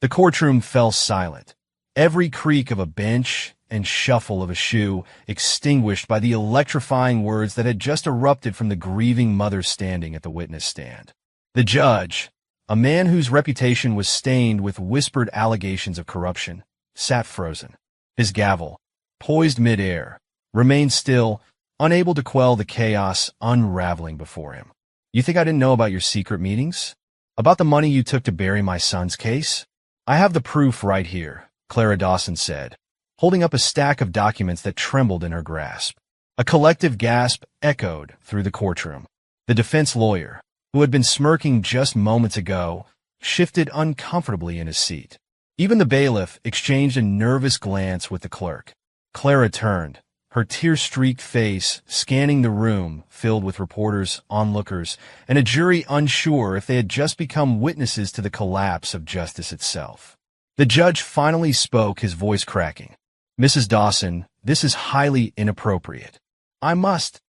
The courtroom fell silent, every creak of a bench and shuffle of a shoe extinguished by the electrifying words that had just erupted from the grieving mother standing at the witness stand. The judge, a man whose reputation was stained with whispered allegations of corruption, sat frozen. His gavel, poised mid-air, remained still, unable to quell the chaos unraveling before him. "You think I didn't know about your secret meetings? About the money you took to bury my son's case? I have the proof right here," Clara Dawson said, holding up a stack of documents that trembled in her grasp. A collective gasp echoed through the courtroom. The defense lawyer, who had been smirking just moments ago, shifted uncomfortably in his seat. Even the bailiff exchanged a nervous glance with the clerk. Clara turned, her tear-streaked face scanning the room filled with reporters, onlookers, and a jury unsure if they had just become witnesses to the collapse of justice itself. The judge finally spoke, his voice cracking. "Mrs. Dawson, this is highly inappropriate. I must.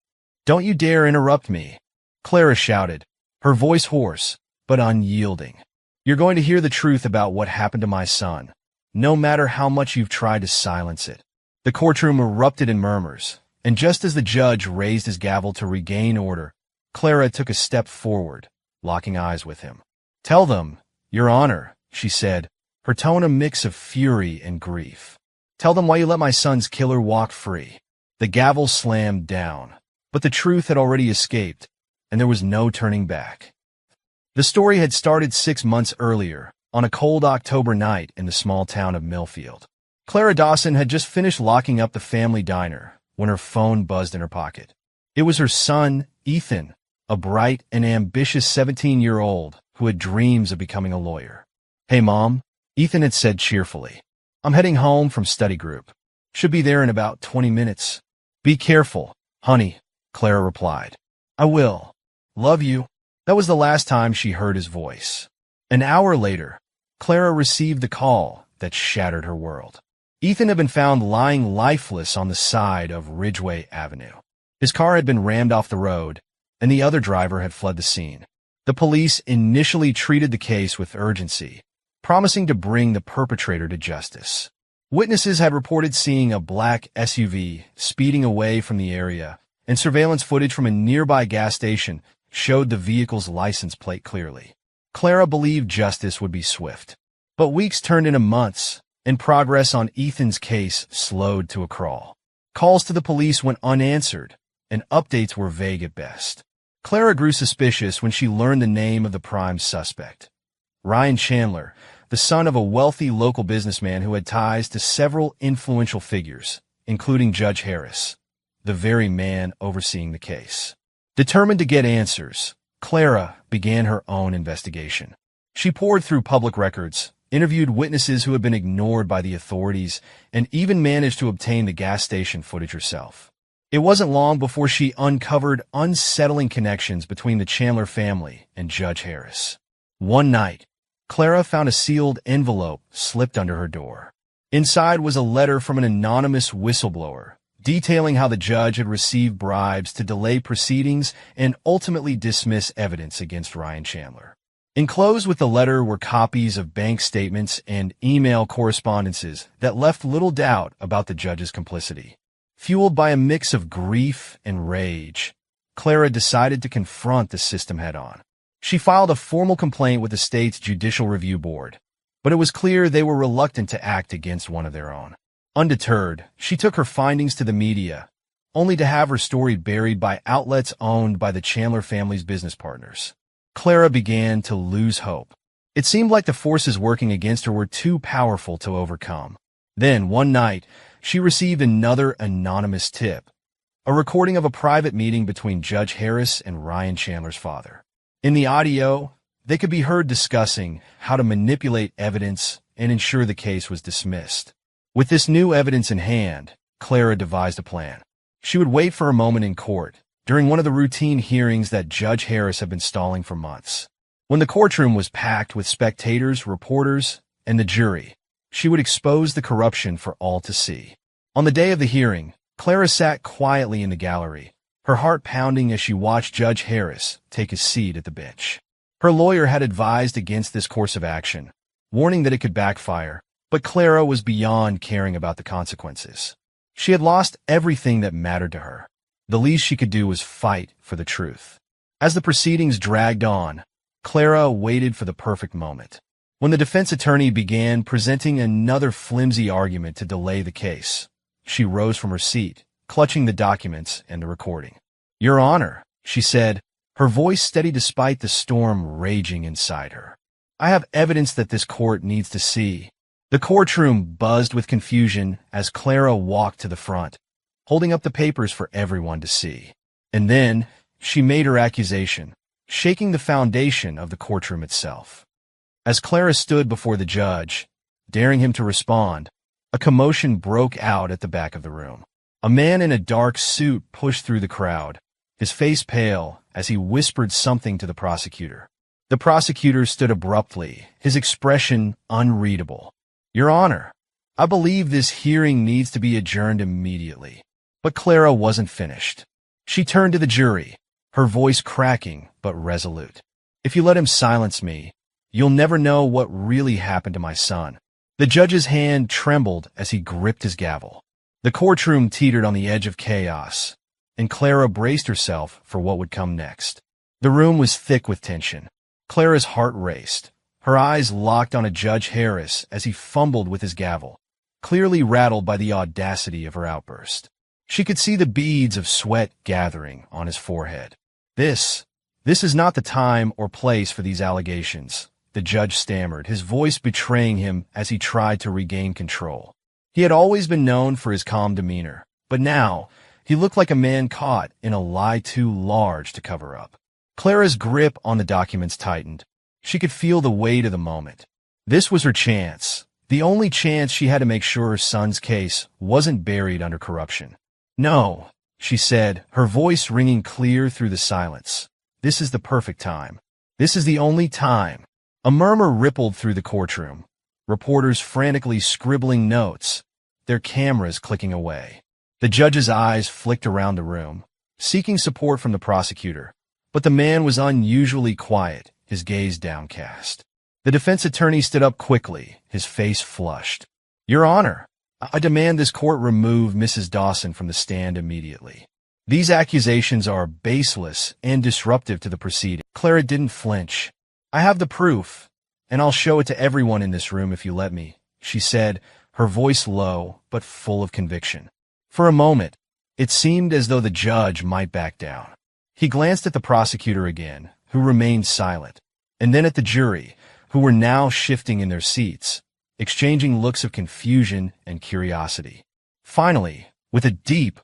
Don't you dare interrupt me," Clara shouted, her voice hoarse but unyielding. "You're going to hear the truth about what happened to my son, no matter how much you've tried to silence it." The courtroom erupted in murmurs, and just as the judge raised his gavel to regain order, Clara took a step forward, locking eyes with him. "Tell them, Your Honor," she said, her tone a mix of fury and grief. "Tell them why you let my son's killer walk free." The gavel slammed down, but the truth had already escaped, and there was no turning back. The story had started 6 months earlier, on a cold October night in the small town of Millfield. Clara Dawson had just finished locking up the family diner when her phone buzzed in her pocket. It was her son, Ethan, a bright and ambitious 17-year-old who had dreams of becoming a lawyer. "Hey, Mom," Ethan had said cheerfully. "I'm heading home from study group. Should be there in about 20 minutes. Be careful, honey," Clara replied. "I will. Love you." That was the last time she heard his voice. An hour later, Clara received the call that shattered her world. Ethan had been found lying lifeless on the side of Ridgeway Avenue. His car had been rammed off the road, and the other driver had fled the scene. The police initially treated the case with urgency, promising to bring the perpetrator to justice. Witnesses had reported seeing a black SUV speeding away from the area, and surveillance footage from a nearby gas station showed the vehicle's license plate clearly. Clara believed justice would be swift. But weeks turned into months, and progress on Ethan's case slowed to a crawl. Calls to the police went unanswered, and updates were vague at best. Clara grew suspicious when she learned the name of the prime suspect. Ryan Chandler, the son of a wealthy local businessman who had ties to several influential figures, including Judge Harris, the very man overseeing the case. Determined to get answers, Clara began her own investigation. She pored through public records, interviewed witnesses who had been ignored by the authorities, and even managed to obtain the gas station footage herself. It wasn't long before she uncovered unsettling connections between the Chandler family and Judge Harris. One night, Clara found a sealed envelope slipped under her door. Inside was a letter from an anonymous whistleblower, detailing how the judge had received bribes to delay proceedings and ultimately dismiss evidence against Ryan Chandler. Enclosed with the letter were copies of bank statements and email correspondences that left little doubt about the judge's complicity. Fueled by a mix of grief and rage, Clara decided to confront the system head-on. She filed a formal complaint with the state's Judicial Review Board, but it was clear they were reluctant to act against one of their own. Undeterred, she took her findings to the media, only to have her story buried by outlets owned by the Chandler family's business partners. Clara began to lose hope. It seemed like the forces working against her were too powerful to overcome. Then, one night, she received another anonymous tip, a recording of a private meeting between Judge Harris and Ryan Chandler's father. In the audio, they could be heard discussing how to manipulate evidence and ensure the case was dismissed. With this new evidence in hand, Clara devised a plan. She would wait for a moment in court, during one of the routine hearings that Judge Harris had been stalling for months. When the courtroom was packed with spectators, reporters, and the jury, she would expose the corruption for all to see. On the day of the hearing, Clara sat quietly in the gallery, her heart pounding as she watched Judge Harris take his seat at the bench. Her lawyer had advised against this course of action, warning that it could backfire, but Clara was beyond caring about the consequences. She had lost everything that mattered to her. The least she could do was fight for the truth. As the proceedings dragged on, Clara waited for the perfect moment. When the defense attorney began presenting another flimsy argument to delay the case, she rose from her seat, clutching the documents and the recording. "Your Honor," she said, her voice steady despite the storm raging inside her. "I have evidence that this court needs to see." The courtroom buzzed with confusion as Clara walked to the front, holding up the papers for everyone to see. And then she made her accusation, shaking the foundation of the courtroom itself. As Clara stood before the judge, daring him to respond, a commotion broke out at the back of the room. A man in a dark suit pushed through the crowd, his face pale as he whispered something to the prosecutor. The prosecutor stood abruptly, his expression unreadable. "Your Honor, I believe this hearing needs to be adjourned immediately." But Clara wasn't finished. She turned to the jury, her voice cracking but resolute. "If you let him silence me, you'll never know what really happened to my son." The judge's hand trembled as he gripped his gavel. The courtroom teetered on the edge of chaos, and Clara braced herself for what would come next. The room was thick with tension. Clara's heart raced, her eyes locked on Judge Harris as he fumbled with his gavel, clearly rattled by the audacity of her outburst. She could see the beads of sweat gathering on his forehead. This is not the time or place for these allegations," the judge stammered, his voice betraying him as he tried to regain control. He had always been known for his calm demeanor, but now he looked like a man caught in a lie too large to cover up. Clara's grip on the documents tightened. She could feel the weight of the moment. This was her chance, the only chance she had to make sure her son's case wasn't buried under corruption. "No," she said, her voice ringing clear through the silence. "This is the perfect time. This is the only time." A murmur rippled through the courtroom, reporters frantically scribbling notes, their cameras clicking away. The judge's eyes flicked around the room, seeking support from the prosecutor, but the man was unusually quiet, his gaze downcast. The defense attorney stood up quickly, his face flushed. "Your Honor, I demand this court remove Mrs. Dawson from the stand immediately. These accusations are baseless and disruptive to the proceeding." Clara didn't flinch. "I have the proof, and I'll show it to everyone in this room if you let me," she said, her voice low but full of conviction. For a moment, it seemed as though the judge might back down. He glanced at the prosecutor again, who remained silent, and then at the jury, who were now shifting in their seats, exchanging looks of confusion and curiosity. Finally, with a deep,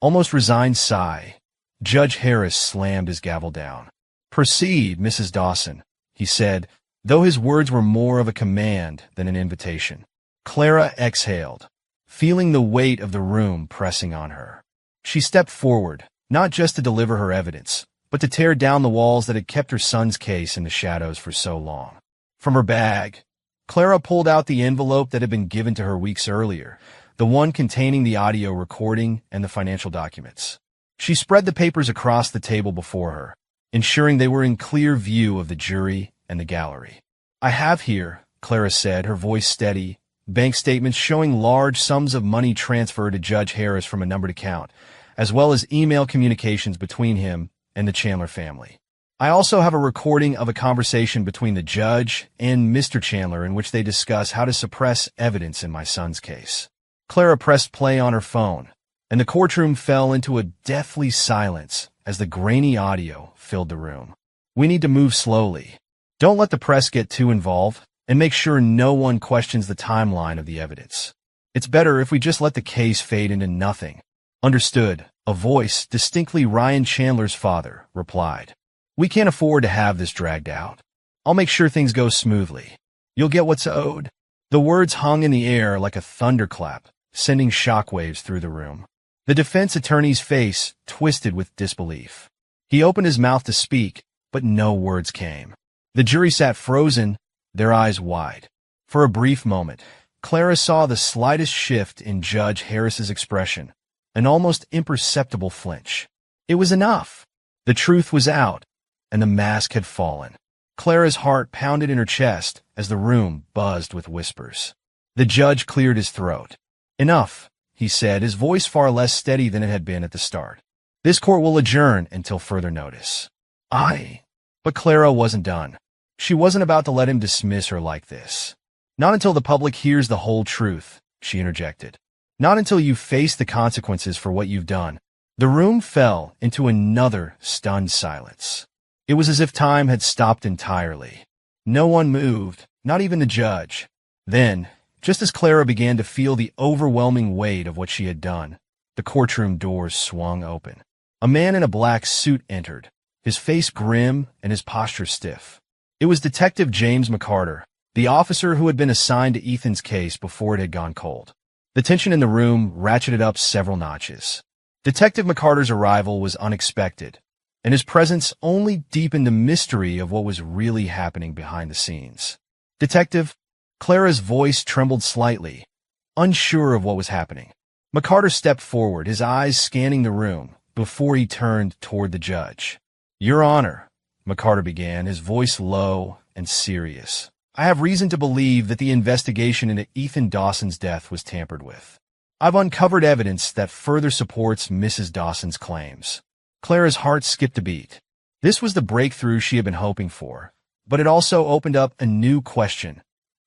almost resigned sigh, Judge Harris slammed his gavel down. "Proceed, Mrs. Dawson," he said, though his words were more of a command than an invitation. Clara exhaled, feeling the weight of the room pressing on her. She stepped forward, not just to deliver her evidence, but to tear down the walls that had kept her son's case in the shadows for so long. From her bag, Clara pulled out the envelope that had been given to her weeks earlier, the one containing the audio recording and the financial documents. She spread the papers across the table before her, ensuring they were in clear view of the jury and the gallery. "I have here," Clara said, her voice steady, bank statements showing large sums of money transferred to Judge Harris from a numbered account, as well as email communications between him and the Chandler family. "I also have a recording of a conversation between the judge and Mr. Chandler in which they discuss how to suppress evidence in my son's case." Clara pressed play on her phone, and the courtroom fell into a deathly silence as the grainy audio filled the room. "We need to move slowly. Don't let the press get too involved, and make sure no one questions the timeline of the evidence. It's better if we just let the case fade into nothing." "Understood," a voice, distinctly Ryan Chandler's father, replied. "We can't afford to have this dragged out. I'll make sure things go smoothly. You'll get what's owed." The words hung in the air like a thunderclap, sending shockwaves through the room. The defense attorney's face twisted with disbelief. He opened his mouth to speak, but no words came. The jury sat frozen, their eyes wide. For a brief moment, Clara saw the slightest shift in Judge Harris's expression, an almost imperceptible flinch. It was enough. The truth was out, and the mask had fallen. Clara's heart pounded in her chest as the room buzzed with whispers. The judge cleared his throat. "Enough," he said, his voice far less steady than it had been at the start. "This court will adjourn until further notice." But Clara wasn't done. She wasn't about to let him dismiss her like this. "Not until the public hears the whole truth," she interjected. "Not until you face the consequences for what you've done." The room fell into another stunned silence. It was as if time had stopped entirely. No one moved, not even the judge. Then, just as Clara began to feel the overwhelming weight of what she had done, the courtroom doors swung open. A man in a black suit entered, his face grim and his posture stiff. It was Detective James McCarter, the officer who had been assigned to Ethan's case before it had gone cold. The tension in the room ratcheted up several notches. Detective McCarter's arrival was unexpected, and his presence only deepened the mystery of what was really happening behind the scenes. "Detective," Clara's voice trembled slightly, unsure of what was happening. McCarter stepped forward, his eyes scanning the room, before he turned toward the judge. "Your Honor," McCarter began, his voice low and serious, "I have reason to believe that the investigation into Ethan Dawson's death was tampered with. I've uncovered evidence that further supports Mrs. Dawson's claims." Clara's heart skipped a beat. This was the breakthrough she had been hoping for, but it also opened up a new question.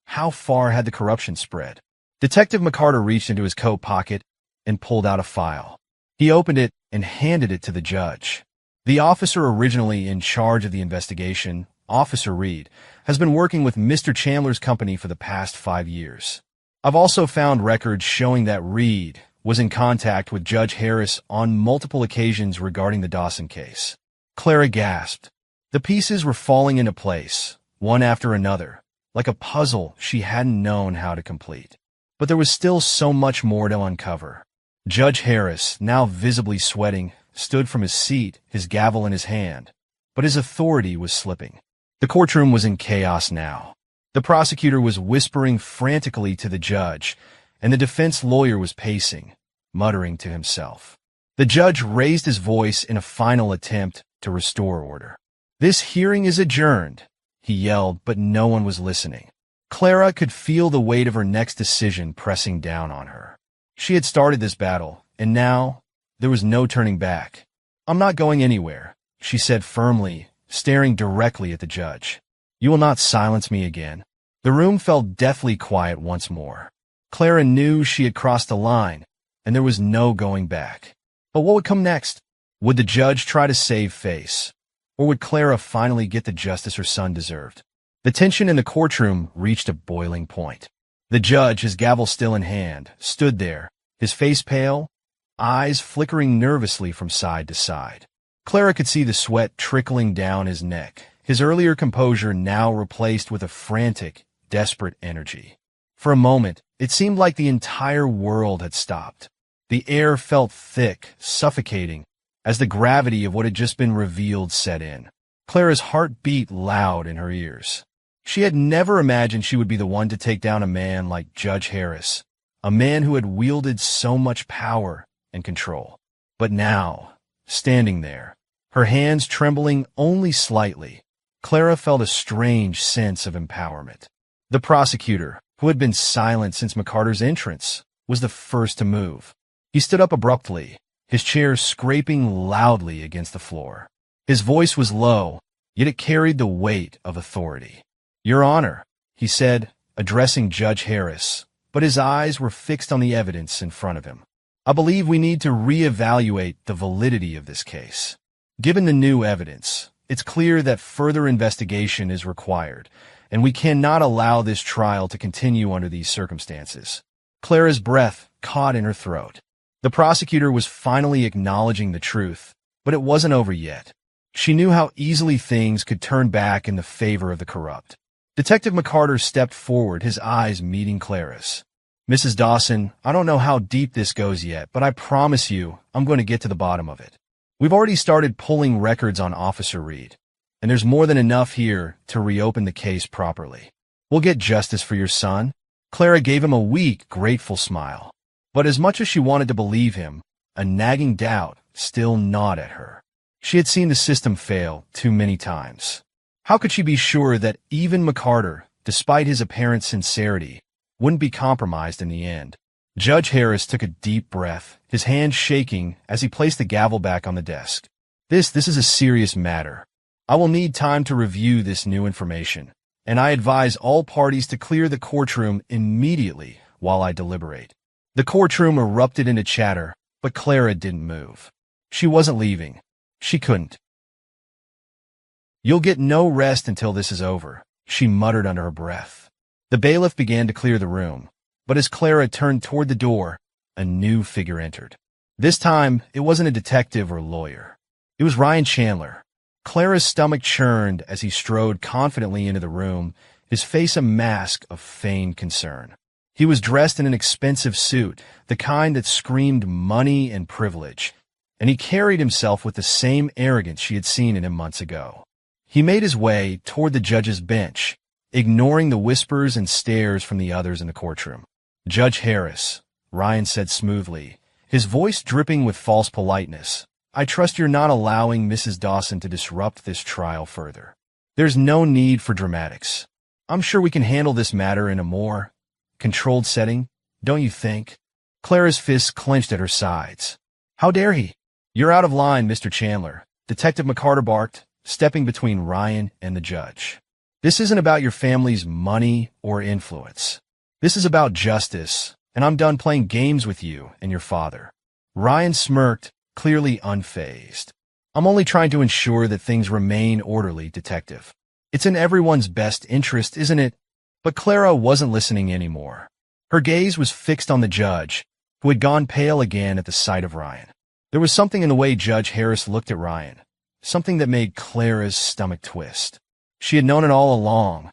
How far had the corruption spread? Detective McCarter reached into his coat pocket and pulled out a file. He opened it and handed it to the judge. "The officer originally in charge of the investigation, Officer Reed, has been working with Mr. Chandler's company for the past 5 years. I've also found records showing that Reed was in contact with Judge Harris on multiple occasions regarding the Dawson case." Clara gasped. The pieces were falling into place, one after another, like a puzzle she hadn't known how to complete. But there was still so much more to uncover. Judge Harris, now visibly sweating, stood from his seat, his gavel in his hand, but his authority was slipping. The courtroom was in chaos now. The prosecutor was whispering frantically to the judge, and the defense lawyer was pacing, muttering to himself. The judge raised his voice in a final attempt to restore order. "This hearing is adjourned," he yelled, but no one was listening. Clara could feel the weight of her next decision pressing down on her. She had started this battle, and now there was no turning back. "I'm not going anywhere," she said firmly, staring directly at the judge. "You will not silence me again." The room fell deathly quiet once more. Clara knew she had crossed the line, and there was no going back. But what would come next? Would the judge try to save face? Or would Clara finally get the justice her son deserved? The tension in the courtroom reached a boiling point. The judge, his gavel still in hand, stood there, his face pale, eyes flickering nervously from side to side. Clara could see the sweat trickling down his neck, his earlier composure now replaced with a frantic, desperate energy. For a moment, it seemed like the entire world had stopped. The air felt thick, suffocating, as the gravity of what had just been revealed set in. Clara's heart beat loud in her ears. She had never imagined she would be the one to take down a man like Judge Harris, a man who had wielded so much power and control. But now, standing there, her hands trembling only slightly, Clara felt a strange sense of empowerment. The prosecutor, who had been silent since McCarter's entrance, was the first to move. He stood up abruptly, his chair scraping loudly against the floor. His voice was low, yet it carried the weight of authority. "Your Honor," he said, addressing Judge Harris, but his eyes were fixed on the evidence in front of him. "I believe we need to reevaluate the validity of this case. Given the new evidence, it's clear that further investigation is required, and we cannot allow this trial to continue under these circumstances." Clara's breath caught in her throat. The prosecutor was finally acknowledging the truth, but it wasn't over yet. She knew how easily things could turn back in the favor of the corrupt. Detective McCarter stepped forward, his eyes meeting Clara's. "Mrs. Dawson, I don't know how deep this goes yet, but I promise you I'm going to get to the bottom of it. We've already started pulling records on Officer Reed, and there's more than enough here to reopen the case properly. We'll get justice for your son." Clara gave him a weak, grateful smile. But as much as she wanted to believe him, a nagging doubt still gnawed at her. She had seen the system fail too many times. How could she be sure that even McCarter, despite his apparent sincerity, wouldn't be compromised in the end? Judge Harris took a deep breath, his hand shaking as he placed the gavel back on the desk. This is a serious matter. I will need time to review this new information, and I advise all parties to clear the courtroom immediately while I deliberate. The courtroom erupted into chatter, but Clara didn't move. She wasn't leaving. She couldn't. "You'll get no rest until this is over," she muttered under her breath. The bailiff began to clear the room, but as Clara turned toward the door, a new figure entered. This time, it wasn't a detective or lawyer. It was Ryan Chandler. Clara's stomach churned as he strode confidently into the room, his face a mask of feigned concern. He was dressed in an expensive suit, the kind that screamed money and privilege, and he carried himself with the same arrogance she had seen in him months ago. He made his way toward the judge's bench, ignoring the whispers and stares from the others in the courtroom. "Judge Harris," Ryan said smoothly, his voice dripping with false politeness, "I trust you're not allowing Mrs. Dawson to disrupt this trial further. There's no need for dramatics. I'm sure we can handle this matter in a more controlled setting, don't you think?" Clara's fists clenched at her sides. "How dare he?" "You're out of line, Mr. Chandler," Detective McCarter barked, stepping between Ryan and the judge. "This isn't about your family's money or influence. This is about justice, and I'm done playing games with you and your father." Ryan smirked, clearly unfazed. "I'm only trying to ensure that things remain orderly, Detective. It's in everyone's best interest, isn't it?" But Clara wasn't listening anymore. Her gaze was fixed on the judge, who had gone pale again at the sight of Ryan. There was something in the way Judge Harris looked at Ryan, something that made Clara's stomach twist. She had known it all along.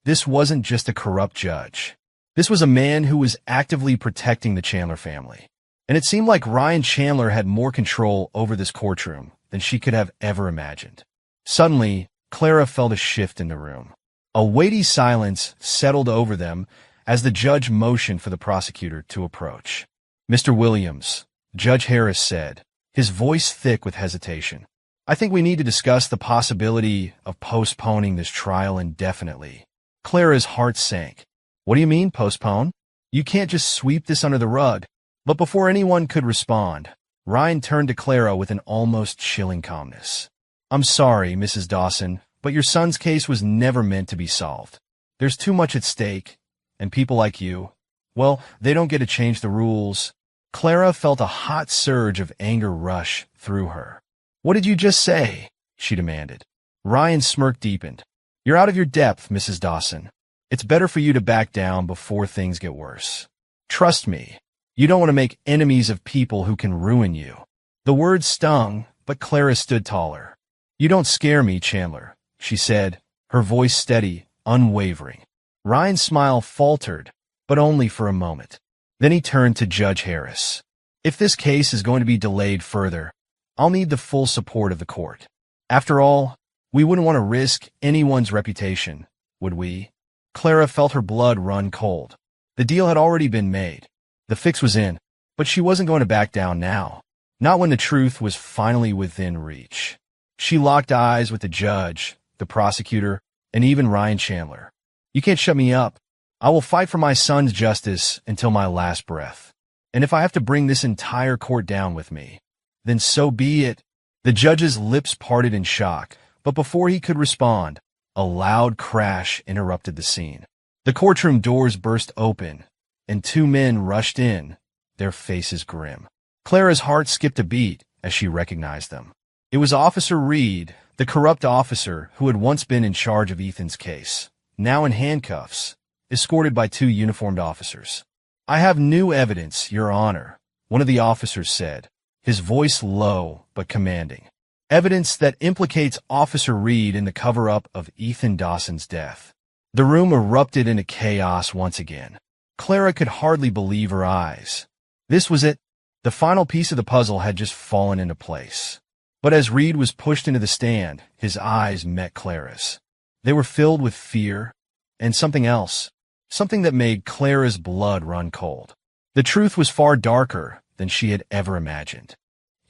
This wasn't just a corrupt judge. This was a man who was actively protecting the Chandler family. And it seemed like Ryan Chandler had more control over this courtroom than she could have ever imagined. Suddenly, Clara felt a shift in the room. A weighty silence settled over them as the judge motioned for the prosecutor to approach. "Mr. Williams," Judge Harris said, his voice thick with hesitation, "I think we need to discuss the possibility of postponing this trial indefinitely." Clara's heart sank. "What do you mean, postpone? You can't just sweep this under the rug." But before anyone could respond, Ryan turned to Clara with an almost chilling calmness. "I'm sorry, Mrs. Dawson, but your son's case was never meant to be solved. There's too much at stake, and people like you, well, they don't get to change the rules." Clara felt a hot surge of anger rush through her. "What did you just say?" she demanded. Ryan's smirk deepened. "You're out of your depth, Mrs. Dawson. It's better for you to back down before things get worse. Trust me, you don't want to make enemies of people who can ruin you." The words stung, but Clara stood taller. "You don't scare me, Chandler," she said, her voice steady, unwavering. Ryan's smile faltered, but only for a moment. Then he turned to Judge Harris. "If this case is going to be delayed further, I'll need the full support of the court. After all, we wouldn't want to risk anyone's reputation, would we?" Clara felt her blood run cold. The deal had already been made. The fix was in, but she wasn't going to back down now. Not when the truth was finally within reach. She locked eyes with the judge, the prosecutor, and even Ryan Chandler. "You can't shut me up. I will fight for my son's justice until my last breath. And if I have to bring this entire court down with me, then so be it." The judge's lips parted in shock, but before he could respond, a loud crash interrupted the scene. The courtroom doors burst open, and two men rushed in, their faces grim. Clara's heart skipped a beat as she recognized them. It was Officer Reed, the corrupt officer who had once been in charge of Ethan's case, now in handcuffs, escorted by two uniformed officers. "I have new evidence, Your Honor," one of the officers said, his voice low but commanding. "Evidence that implicates Officer Reed in the cover-up of Ethan Dawson's death." The room erupted into chaos once again. Clara could hardly believe her eyes. This was it. The final piece of the puzzle had just fallen into place. But as Reed was pushed into the stand, his eyes met Clara's. They were filled with fear and something else, something that made Clara's blood run cold. The truth was far darker than she had ever imagined.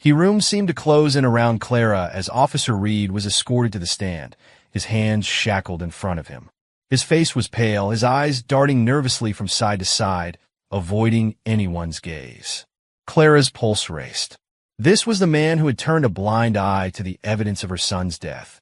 The room seemed to close in around Clara as Officer Reed was escorted to the stand, his hands shackled in front of him. His face was pale, his eyes darting nervously from side to side, avoiding anyone's gaze. Clara's pulse raced. This was the man who had turned a blind eye to the evidence of her son's death,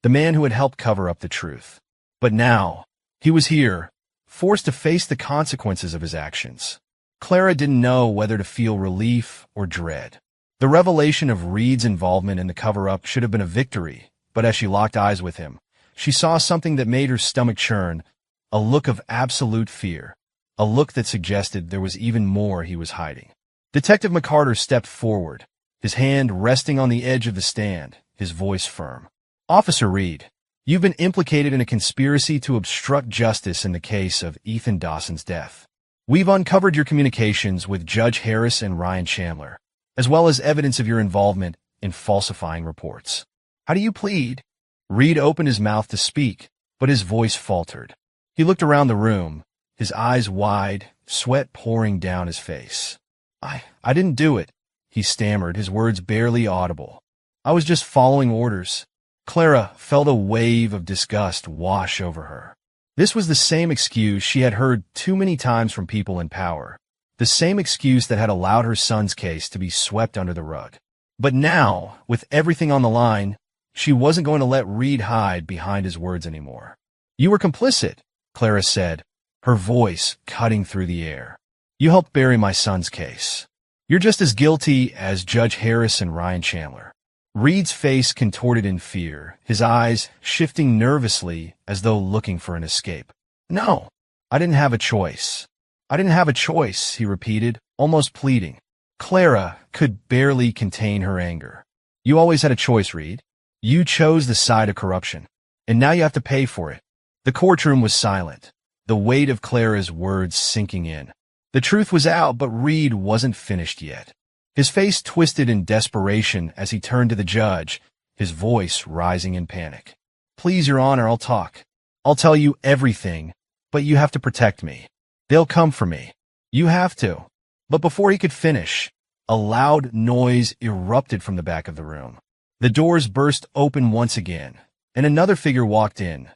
the man who had helped cover up the truth. But now, he was here, forced to face the consequences of his actions. Clara didn't know whether to feel relief or dread. The revelation of Reed's involvement in the cover-up should have been a victory, but as she locked eyes with him, she saw something that made her stomach churn, a look of absolute fear, a look that suggested there was even more he was hiding. Detective McCarter stepped forward, his hand resting on the edge of the stand, his voice firm. "Officer Reed, you've been implicated in a conspiracy to obstruct justice in the case of Ethan Dawson's death. We've uncovered your communications with Judge Harris and Ryan Chandler, as well as evidence of your involvement in falsifying reports. How do you plead?" Reed opened his mouth to speak, but his voice faltered. He looked around the room, his eyes wide, sweat pouring down his face. I didn't do it," he stammered, his words barely audible. "I was just following orders." Clara felt a wave of disgust wash over her. This was the same excuse she had heard too many times from people in power, the same excuse that had allowed her son's case to be swept under the rug. But now, with everything on the line, she wasn't going to let Reed hide behind his words anymore. "You were complicit," Clara said, her voice cutting through the air. "You helped bury my son's case. You're just as guilty as Judge Harris and Ryan Chandler." Reed's face contorted in fear, his eyes shifting nervously as though looking for an escape. "No, I didn't have a choice. I didn't have a choice," he repeated, almost pleading. Clara could barely contain her anger. "You always had a choice, Reed. You chose the side of corruption, and now you have to pay for it." The courtroom was silent, the weight of Clara's words sinking in. The truth was out, but Reed wasn't finished yet. His face twisted in desperation as he turned to the judge, his voice rising in panic. "Please, Your Honor, I'll talk. I'll tell you everything, but you have to protect me. They'll come for me. You have to." But before he could finish, a loud noise erupted from the back of the room. The doors burst open once again, and another figure walked in.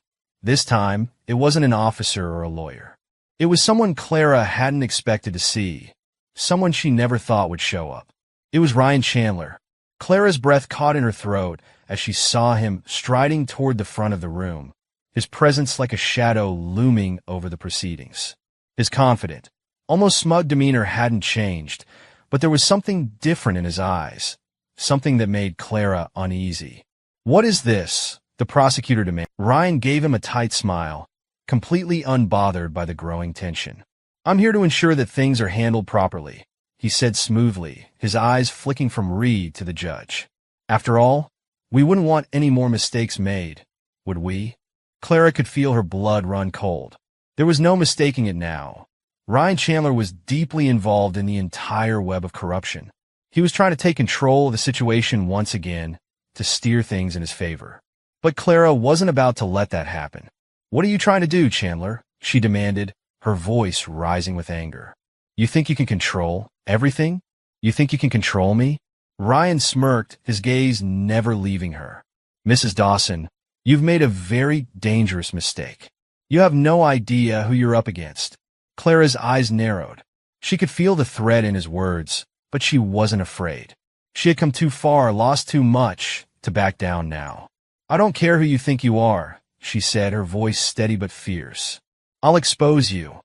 This time, it wasn't an officer or a lawyer. It was someone Clara hadn't expected to see, someone she never thought would show up. It was Ryan Chandler. Clara's breath caught in her throat as she saw him striding toward the front of the room, his presence like a shadow looming over the proceedings. His confident, almost smug demeanor hadn't changed, but there was something different in his eyes, something that made Clara uneasy. "What is this?" the prosecutor demanded. Ryan gave him a tight smile, completely unbothered by the growing tension. "I'm here to ensure that things are handled properly," he said smoothly, his eyes flicking from Reed to the judge. "After all, we wouldn't want any more mistakes made, would we?" Clara could feel her blood run cold. There was no mistaking it now. Ryan Chandler was deeply involved in the entire web of corruption. He was trying to take control of the situation once again, to steer things in his favor. But Clara wasn't about to let that happen. "What are you trying to do, Chandler?" she demanded, her voice rising with anger. "You think you can control everything? You think you can control me?" Ryan smirked, his gaze never leaving her. "Mrs. Dawson, you've made a very dangerous mistake. You have no idea who you're up against." Clara's eyes narrowed. She could feel the threat in his words, but she wasn't afraid. She had come too far, lost too much, to back down now. "I don't care who you think you are," she said, her voice steady but fierce. "I'll expose you,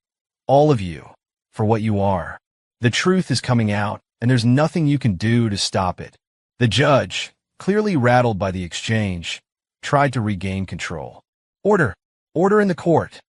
all of you, for what you are. The truth is coming out, and there's nothing you can do to stop it." The judge, clearly rattled by the exchange, tried to regain control. "Order! Order in the court!"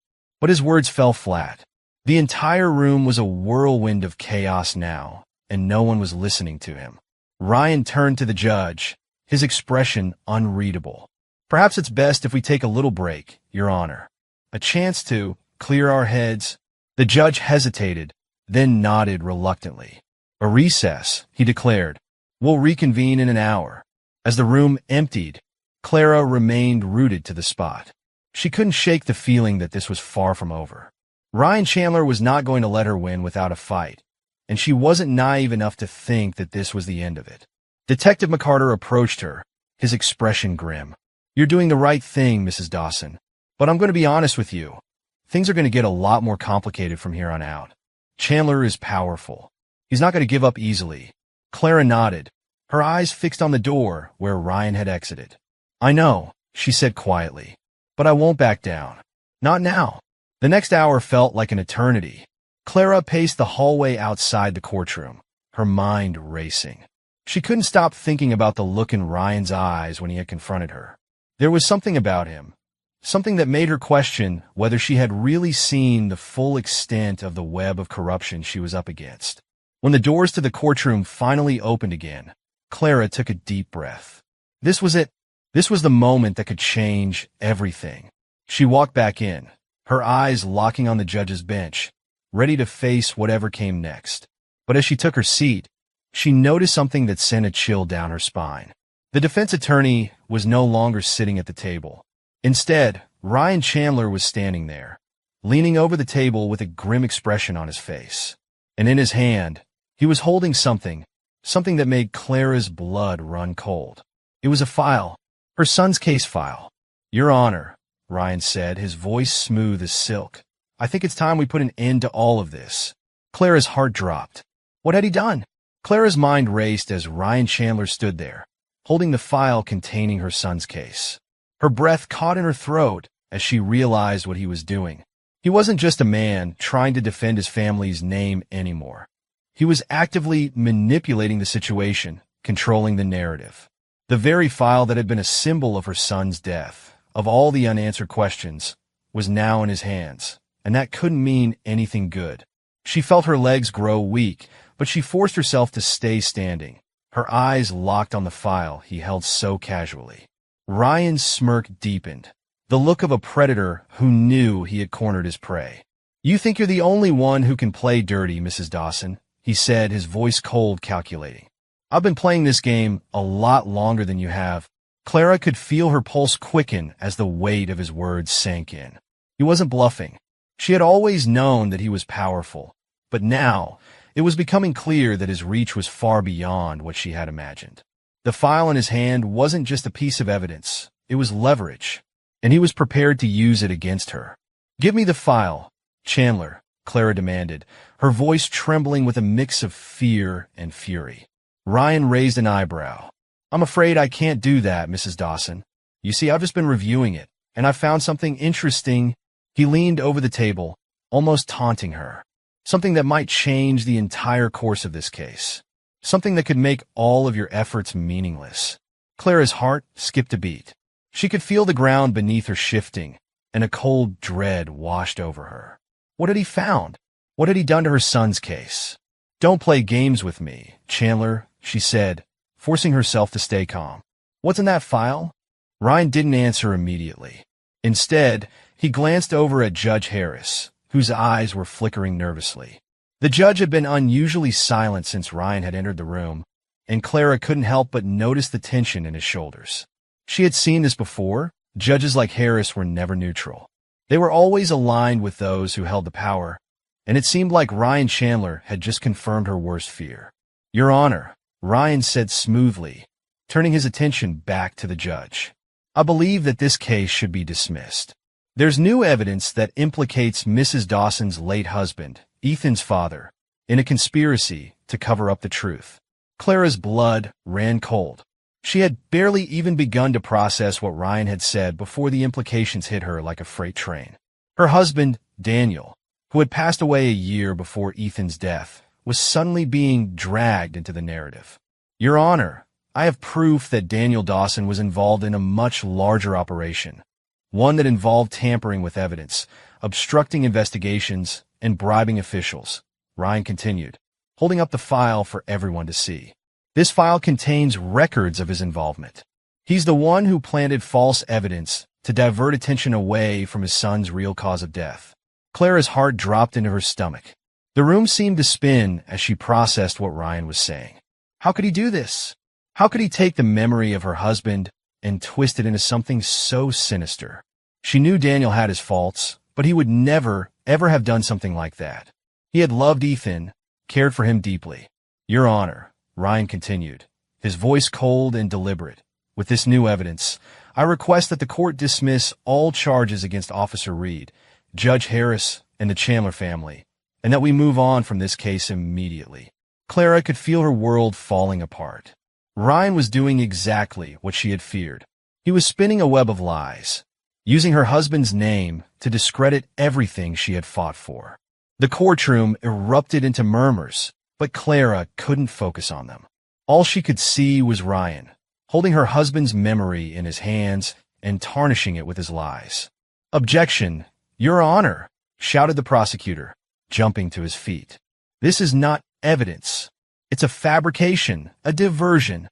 But his words fell flat. The entire room was a whirlwind of chaos now, and no one was listening to him. Ryan turned to the judge, his expression unreadable. "Perhaps it's best if we take a little break, Your Honor. A chance to clear our heads." The judge hesitated, then nodded reluctantly. "A recess," he declared. "We'll reconvene in an hour." As the room emptied, Clara remained rooted to the spot. She couldn't shake the feeling that this was far from over. Ryan Chandler was not going to let her win without a fight, and she wasn't naive enough to think that this was the end of it. Detective McCarter approached her, his expression grim. You're doing the right thing, Mrs. Dawson. But I'm going to be honest with you. Things are going to get a lot more complicated from here on out. Chandler is powerful. He's not going to give up easily. Clara nodded, her eyes fixed on the door where Ryan had exited. I know, she said quietly, but I won't back down. Not now. The next hour felt like an eternity. Clara paced the hallway outside the courtroom, her mind racing. She couldn't stop thinking about the look in Ryan's eyes when he had confronted her. There was something about him, something that made her question whether she had really seen the full extent of the web of corruption she was up against. When the doors to the courtroom finally opened again, Clara took a deep breath. This was it. This was the moment that could change everything. She walked back in, her eyes locking on the judge's bench, ready to face whatever came next. But as she took her seat, she noticed something that sent a chill down her spine. The defense attorney was no longer sitting at the table. Instead, Ryan Chandler was standing there, leaning over the table with a grim expression on his face. And in his hand, he was holding something that made Clara's blood run cold. It was a file, her son's case file. Your Honor, Ryan said, his voice smooth as silk. I think it's time we put an end to all of this. Clara's heart dropped. What had he done? Clara's mind raced as Ryan Chandler stood there, holding the file containing her son's case. Her breath caught in her throat as she realized what he was doing. He wasn't just a man trying to defend his family's name anymore. He was actively manipulating the situation, controlling the narrative. The very file that had been a symbol of her son's death, of all the unanswered questions, was now in his hands, and that couldn't mean anything good. She felt her legs grow weak, but she forced herself to stay standing, her eyes locked on the file he held so casually. Ryan's smirk deepened, the look of a predator who knew he had cornered his prey. You think you're the only one who can play dirty, Mrs. Dawson, he said, his voice cold, calculating. I've been playing this game a lot longer than you have. Clara could feel her pulse quicken as the weight of his words sank in. He wasn't bluffing. She had always known that he was powerful, but now it was becoming clear that his reach was far beyond what she had imagined. The file in his hand wasn't just a piece of evidence, it was leverage, and he was prepared to use it against her. Give me the file, Chandler, Clara demanded, her voice trembling with a mix of fear and fury. Ryan raised an eyebrow. I'm afraid I can't do that, Mrs. Dawson. You see, I've just been reviewing it, and I found something interesting. He leaned over the table, almost taunting her. Something that might change the entire course of this case. Something that could make all of your efforts meaningless. Clara's heart skipped a beat. She could feel the ground beneath her shifting, and a cold dread washed over her. What had he found? What had he done to her son's case? Don't play games with me, Chandler, she said, forcing herself to stay calm. What's in that file? Ryan didn't answer immediately. Instead, he glanced over at Judge Harris, whose eyes were flickering nervously. The judge had been unusually silent since Ryan had entered the room, and Clara couldn't help but notice the tension in his shoulders. She had seen this before. Judges like Harris were never neutral. They were always aligned with those who held the power, and it seemed like Ryan Chandler had just confirmed her worst fear. Your Honor, Ryan said smoothly, turning his attention back to the judge. I believe that this case should be dismissed. There's new evidence that implicates Mrs. Dawson's late husband, Ethan's father, in a conspiracy to cover up the truth. Clara's blood ran cold. She had barely even begun to process what Ryan had said before the implications hit her like a freight train. Her husband, Daniel, who had passed away a year before Ethan's death, was suddenly being dragged into the narrative. Your Honor, I have proof that Daniel Dawson was involved in a much larger operation, one that involved tampering with evidence, obstructing investigations, and bribing officials, Ryan continued, holding up the file for everyone to see. This file contains records of his involvement. He's the one who planted false evidence to divert attention away from his son's real cause of death. Clara's heart dropped into her stomach. The room seemed to spin as she processed what Ryan was saying. How could he do this? How could he take the memory of her husband and twist it into something so sinister? She knew Daniel had his faults, but he would never, ever have done something like that. He had loved Ethan, cared for him deeply. Your Honor, Ryan continued, his voice cold and deliberate. With this new evidence, I request that the court dismiss all charges against Officer Reed, Judge Harris, and the Chandler family, and that we move on from this case immediately. Clara could feel her world falling apart. Ryan was doing exactly what she had feared. He was spinning a web of lies, using her husband's name to discredit everything she had fought for. The courtroom erupted into murmurs, but Clara couldn't focus on them. All she could see was Ryan, holding her husband's memory in his hands and tarnishing it with his lies. "Objection, Your Honor," shouted the prosecutor, jumping to his feet. "This is not evidence. It's a fabrication, a diversion."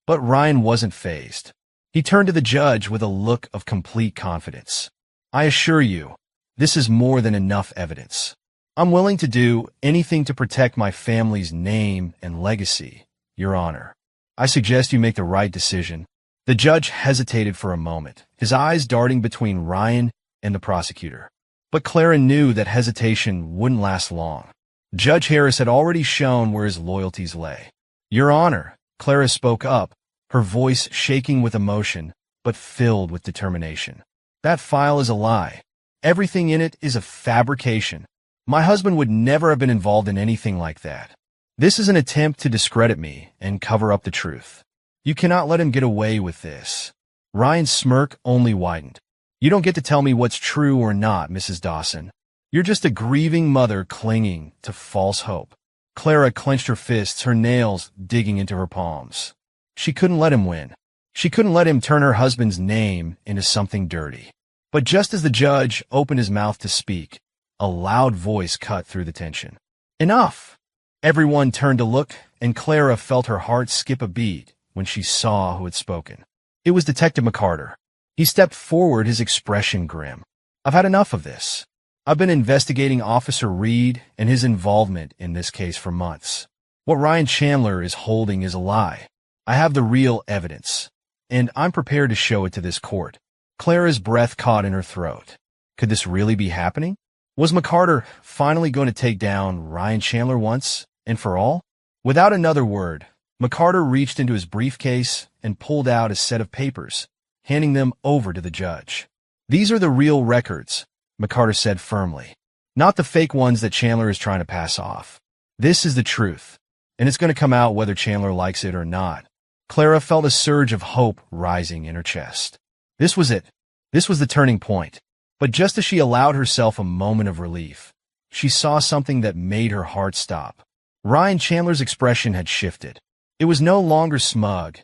But Ryan wasn't fazed. He turned to the judge with a look of complete confidence. "I assure you, this is more than enough evidence. I'm willing to do anything to protect my family's name and legacy, Your Honor. I suggest you make the right decision." The judge hesitated for a moment, his eyes darting between Ryan and the prosecutor. But Clara knew that hesitation wouldn't last long. Judge Harris had already shown where his loyalties lay. "Your Honor," Clara spoke up, her voice shaking with emotion, but filled with determination. "That file is a lie. Everything in it is a fabrication. My husband would never have been involved in anything like that. This is an attempt to discredit me and cover up the truth. You cannot let him get away with this." Ryan's smirk only widened. "You don't get to tell me what's true or not, Mrs. Dawson. You're just a grieving mother clinging to false hope." Clara clenched her fists, her nails digging into her palms. She couldn't let him win. She couldn't let him turn her husband's name into something dirty. But just as the judge opened his mouth to speak, a loud voice cut through the tension. "Enough!" Everyone turned to look, and Clara felt her heart skip a beat when she saw who had spoken. It was Detective McCarter. He stepped forward, his expression grim. "I've had enough of this. I've been investigating Officer Reed and his involvement in this case for months. What Ryan Chandler is holding is a lie. I have the real evidence, and I'm prepared to show it to this court." Clara's breath caught in her throat. Could this really be happening? Was McCarter finally going to take down Ryan Chandler once and for all? Without another word, McCarter reached into his briefcase and pulled out a set of papers, handing them over to the judge. "These are the real records," McCarter said firmly. "Not the fake ones that Chandler is trying to pass off. This is the truth, and it's going to come out whether Chandler likes it or not." Clara felt a surge of hope rising in her chest. This was it. This was the turning point. But just as she allowed herself a moment of relief, she saw something that made her heart stop. Ryan Chandler's expression had shifted. It was no longer smug.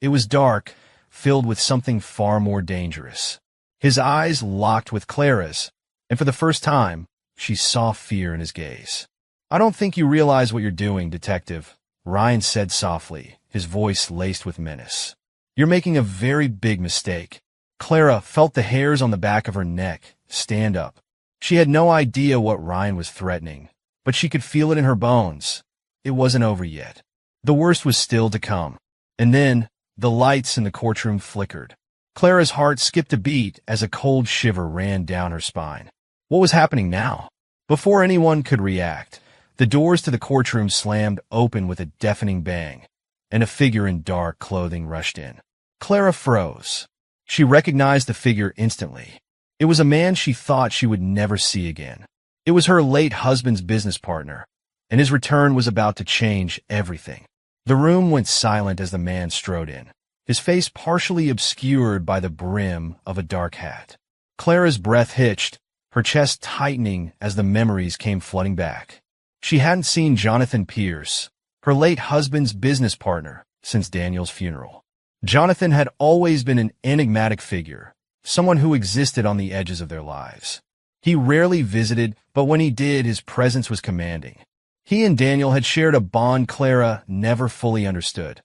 It was dark, filled with something far more dangerous. His eyes locked with Clara's, and for the first time, she saw fear in his gaze. "I don't think you realize what you're doing, Detective," Ryan said softly, his voice laced with menace. "You're making a very big mistake." Clara felt the hairs on the back of her neck stand up. She had no idea what Ryan was threatening, but she could feel it in her bones. It wasn't over yet. The worst was still to come. And then, the lights in the courtroom flickered. Clara's heart skipped a beat as a cold shiver ran down her spine. What was happening now? Before anyone could react, the doors to the courtroom slammed open with a deafening bang, and a figure in dark clothing rushed in. Clara froze. She recognized the figure instantly. It was a man she thought she would never see again. It was her late husband's business partner, and his return was about to change everything. The room went silent as the man strode in, his face partially obscured by the brim of a dark hat. Clara's breath hitched, her chest tightening as the memories came flooding back. She hadn't seen Jonathan Pierce, her late husband's business partner, since Daniel's funeral. Jonathan had always been an enigmatic figure, someone who existed on the edges of their lives. He rarely visited, but when he did, his presence was commanding. He and Daniel had shared a bond Clara never fully understood,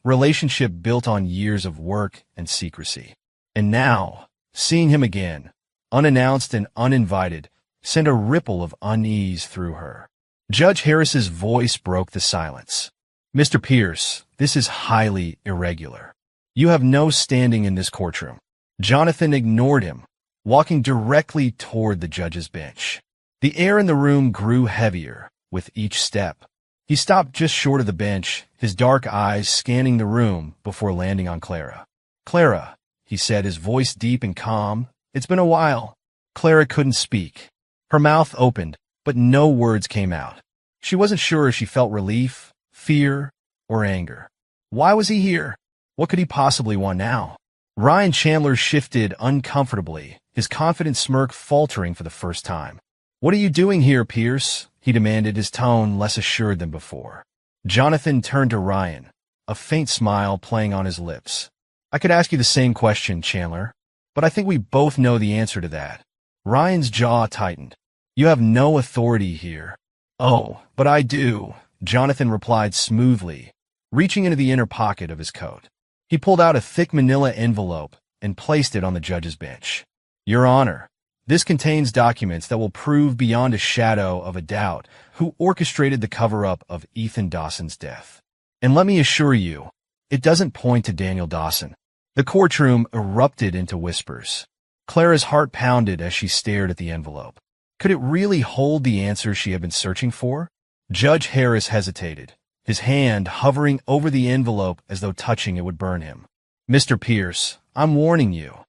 relationship built on years of work and secrecy. And now, seeing him again, unannounced and uninvited, sent a ripple of unease through her. Judge Harris's voice broke the silence. "Mr. Pierce, this is highly irregular. You have no standing in this courtroom." Jonathan ignored him, walking directly toward the judge's bench. The air in the room grew heavier with each step. He stopped just short of the bench, his dark eyes scanning the room before landing on Clara. "Clara," he he said, his voice deep and calm. "It's been a while." Clara couldn't speak. Her mouth opened, but no words came out. She wasn't sure if she felt relief, fear, or anger. Why was he here? What could he possibly want now? Ryan Chandler shifted uncomfortably, his confident smirk faltering for the first time. "What are you doing here, Pierce?" he demanded, his tone less assured than before. Jonathan turned to Ryan, a faint smile playing on his lips. "I could ask you the same question, Chandler, but I think we both know the answer to that." Ryan's jaw tightened. "You have no authority here." "Oh, but I do," Jonathan replied smoothly, reaching into the inner pocket of his coat. He pulled out a thick manila envelope and placed it on the judge's bench. "Your Honor, this contains documents that will prove beyond a shadow of a doubt who orchestrated the cover-up of Ethan Dawson's death. And let me assure you, it doesn't point to Daniel Dawson." The courtroom erupted into whispers. Clara's heart pounded as she stared at the envelope. Could it really hold the answer she had been searching for? Judge Harris hesitated, his hand hovering over the envelope as though touching it would burn him. "Mr. Pierce, I'm warning you.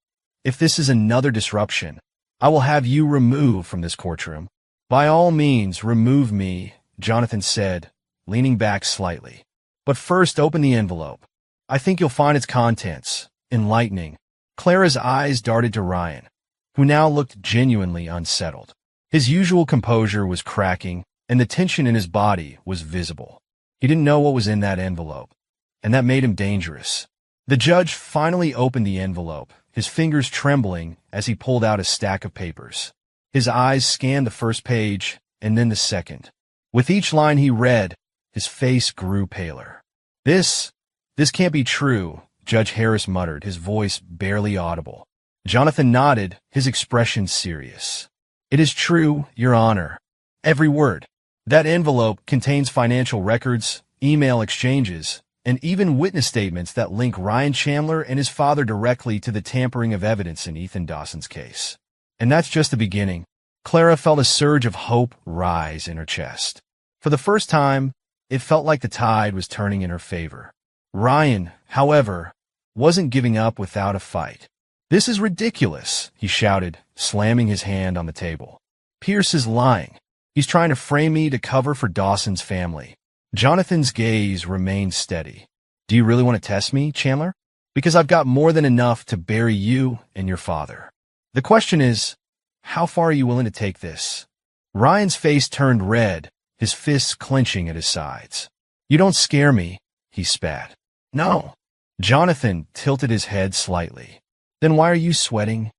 If this is another disruption, I will have you removed from this courtroom." "By all means, remove me," Jonathan said, leaning back slightly. "But first, open the envelope. I think you'll find its contents enlightening." Clara's eyes darted to Ryan, who now looked genuinely unsettled. His usual composure was cracking, and the tension in his body was visible. He didn't know what was in that envelope, and that made him dangerous. The judge finally opened the envelope, his fingers trembling as he pulled out a stack of papers. His eyes scanned the first page, and then the second. With each line he read, his face grew paler. This can't be true," Judge Harris muttered, his voice barely audible. Jonathan nodded, his expression serious. "It is true, Your Honor. Every word. That envelope contains financial records, email exchanges, and even witness statements that link Ryan Chandler and his father directly to the tampering of evidence in Ethan Dawson's case. And that's just the beginning." Clara felt a surge of hope rise in her chest. For the first time, it felt like the tide was turning in her favor. Ryan, however, wasn't giving up without a fight. "This is ridiculous," he shouted, slamming his hand on the table. "Pierce is lying. He's trying to frame me to cover for Dawson's family." Jonathan's gaze remained steady. "Do you really want to test me, Chandler? Because I've got more than enough to bury you and your father. The question is, how far are you willing to take this?" Ryan's face turned red, his fists clenching at his sides. "You don't scare me," he spat. "No." Jonathan tilted his head slightly. "Then why are you sweating?"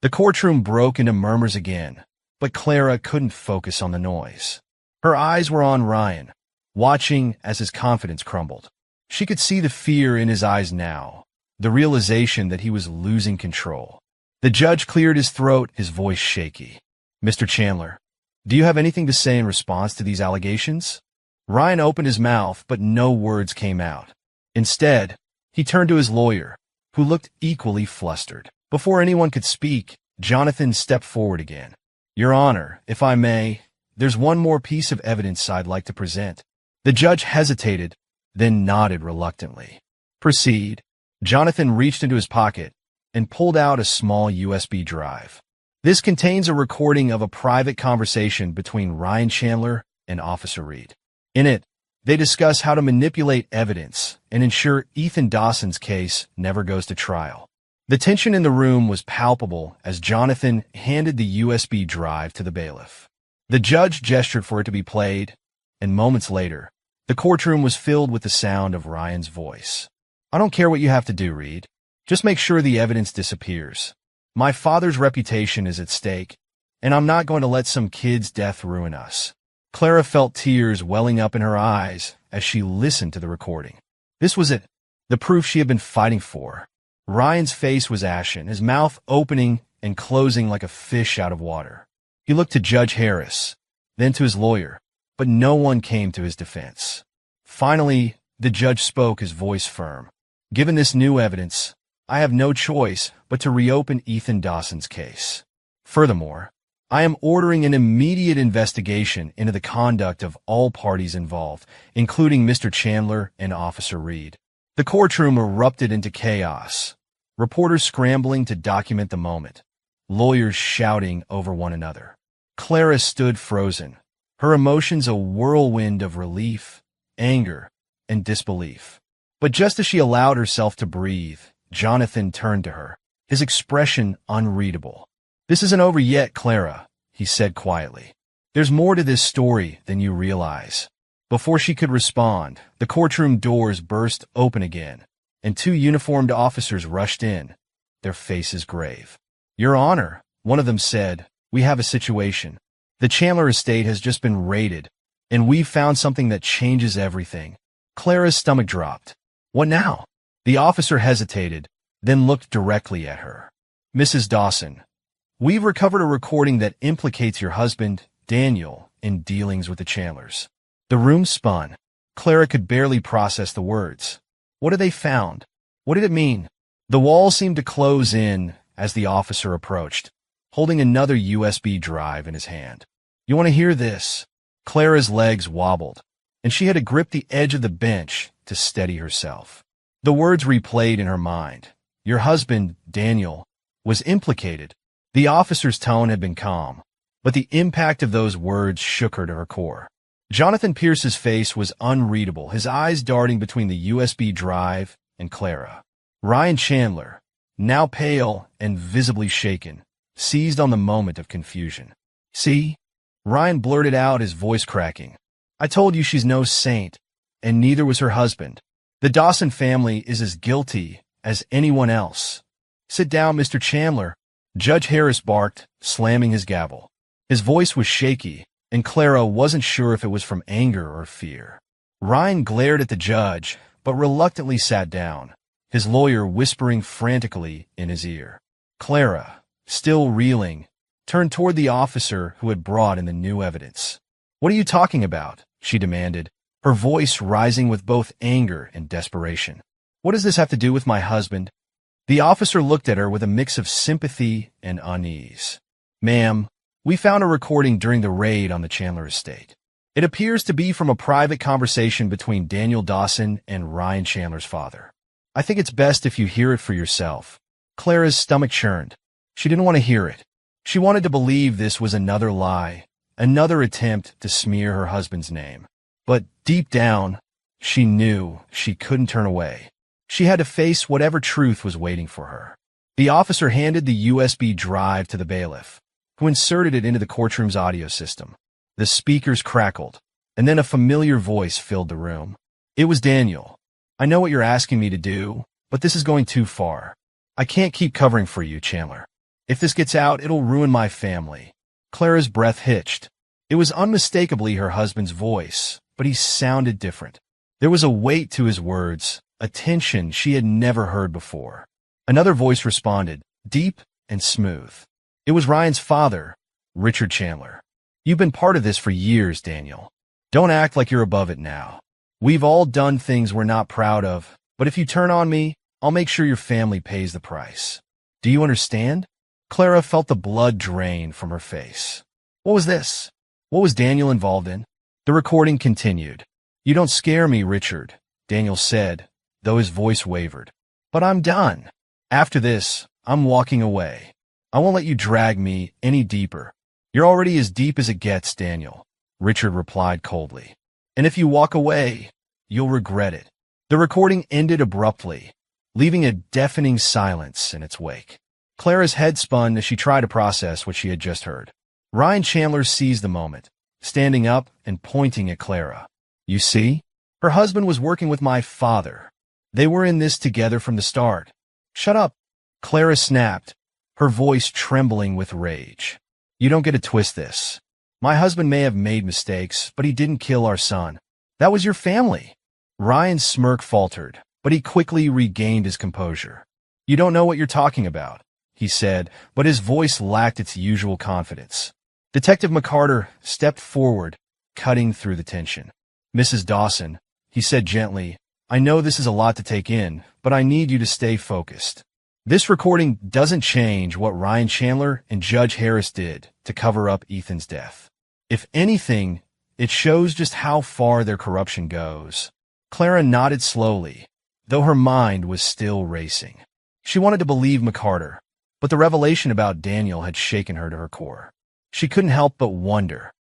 The courtroom broke into murmurs again, but Clara couldn't focus on the noise. Her eyes were on Ryan, watching as his confidence crumbled. She could see the fear in his eyes now, the realization that he was losing control. The judge cleared his throat, his voice shaky. "Mr. Chandler, do you have anything to say in response to these allegations?" Ryan opened his mouth, but no words came out. Instead, he turned to his lawyer, who looked equally flustered. Before anyone could speak, Jonathan stepped forward again. "Your Honor, if I may, there's one more piece of evidence I'd like to present." The judge hesitated, then nodded reluctantly. "Proceed." Jonathan reached into his pocket and pulled out a small USB drive. This contains a recording of a private conversation between Ryan Chandler and Officer Reed. In it, they discuss how to manipulate evidence and ensure Ethan Dawson's case never goes to trial. The tension in the room was palpable as Jonathan handed the USB drive to the bailiff. The judge gestured for it to be played, and moments later, the courtroom was filled with the sound of Ryan's voice. "I don't care what you have to do, Reed. Just make sure the evidence disappears. My father's reputation is at stake, and I'm not going to let some kid's death ruin us." Clara felt tears welling up in her eyes as she listened to the recording. This was it, the proof she had been fighting for. Ryan's face was ashen, his mouth opening and closing like a fish out of water. He looked to Judge Harris, then to his lawyer, but no one came to his defense. Finally, the judge spoke, his voice firm. "Given this new evidence, I have no choice but to reopen Ethan Dawson's case. Furthermore, I am ordering an immediate investigation into the conduct of all parties involved, including Mr. Chandler and Officer Reed." The courtroom erupted into chaos. reporters scrambling to document the moment, lawyers shouting over one another. Clara stood frozen, her emotions a whirlwind of relief, anger, and disbelief. But just as she allowed herself to breathe, Jonathan turned to her, his expression unreadable. "This isn't over yet, Clara," he said quietly. "There's more to this story than you realize." Before she could respond, the courtroom doors burst open again, and two uniformed officers rushed in, their faces grave. "Your Honor," one of them said, "we have a situation. The Chandler estate has just been raided, and we've found something that changes everything." Clara's stomach dropped. "What now?" The officer hesitated, then looked directly at her. "Mrs. Dawson, we've recovered a recording that implicates your husband, Daniel, in dealings with the Chandlers." The room spun. Clara could barely process the words. What had they found? What did it mean? The wall seemed to close in as the officer approached, holding another USB drive in his hand. "You want to hear this?" Clara's legs wobbled, and she had to grip the edge of the bench to steady herself. The words replayed in her mind. Your husband, Daniel, was implicated. The officer's tone had been calm, but the impact of those words shook her to her core. Jonathan Pierce's face was unreadable, his eyes darting between the USB drive and Clara. Ryan Chandler, now pale and visibly shaken, seized on the moment of confusion. "See?" Ryan blurted out, his voice cracking. "I told you she's no saint, and neither was her husband. The Dawson family is as guilty as anyone else." "Sit down, Mr. Chandler," Judge Harris barked, slamming his gavel. His voice was shaky, and Clara wasn't sure if it was from anger or fear. Ryan glared at the judge, but reluctantly sat down, his lawyer whispering frantically in his ear. Clara, still reeling, turned toward the officer who had brought in the new evidence. "What are you talking about?" she demanded, her voice rising with both anger and desperation. "What does this have to do with my husband?" The officer looked at her with a mix of sympathy and unease. "Ma'am, we found a recording during the raid on the Chandler estate. It appears to be from a private conversation between Daniel Dawson and Ryan Chandler's father. I think it's best if you hear it for yourself." Clara's stomach churned. She didn't want to hear it. She wanted to believe this was another lie, another attempt to smear her husband's name. But deep down, she knew she couldn't turn away. She had to face whatever truth was waiting for her. The officer handed the USB drive to the bailiff, who inserted it into the courtroom's audio system. The speakers crackled, and then a familiar voice filled the room. It was Daniel. "I know what you're asking me to do, but this is going too far. I can't keep covering for you, Chandler. If this gets out, it'll ruin my family." Clara's breath hitched. It was unmistakably her husband's voice, but he sounded different. There was a weight to his words, a tension she had never heard before. Another voice responded, deep and smooth. It was Ryan's father, Richard Chandler. "You've been part of this for years, Daniel. Don't act like you're above it now. We've all done things we're not proud of, but if you turn on me, I'll make sure your family pays the price. Do you understand?" Clara felt the blood drain from her face. What was this? What was Daniel involved in? The recording continued. "You don't scare me, Richard," Daniel said, though his voice wavered. "But I'm done. After this, I'm walking away. I won't let you drag me any deeper." "You're already as deep as it gets, Daniel," Richard replied coldly. "And if you walk away, you'll regret it." The recording ended abruptly, leaving a deafening silence in its wake. Clara's head spun as she tried to process what she had just heard. Ryan Chandler seized the moment, standing up and pointing at Clara. "You see? Her husband was working with my father. They were in this together from the start." "Shut up," Clara snapped, her voice trembling with rage. "You don't get to twist this. My husband may have made mistakes, but he didn't kill our son. That was your family." Ryan's smirk faltered, but he quickly regained his composure. "You don't know what you're talking about," he said, but his voice lacked its usual confidence. Detective McCarter stepped forward, cutting through the tension. "Mrs. Dawson," he said gently, "I know this is a lot to take in, but I need you to stay focused. This recording doesn't change what Ryan Chandler and Judge Harris did to cover up Ethan's death. If anything, it shows just how far their corruption goes." Clara nodded slowly, though her mind was still racing. She wanted to believe McCarter, but the revelation about Daniel had shaken her to her core. She couldn't help but wonder,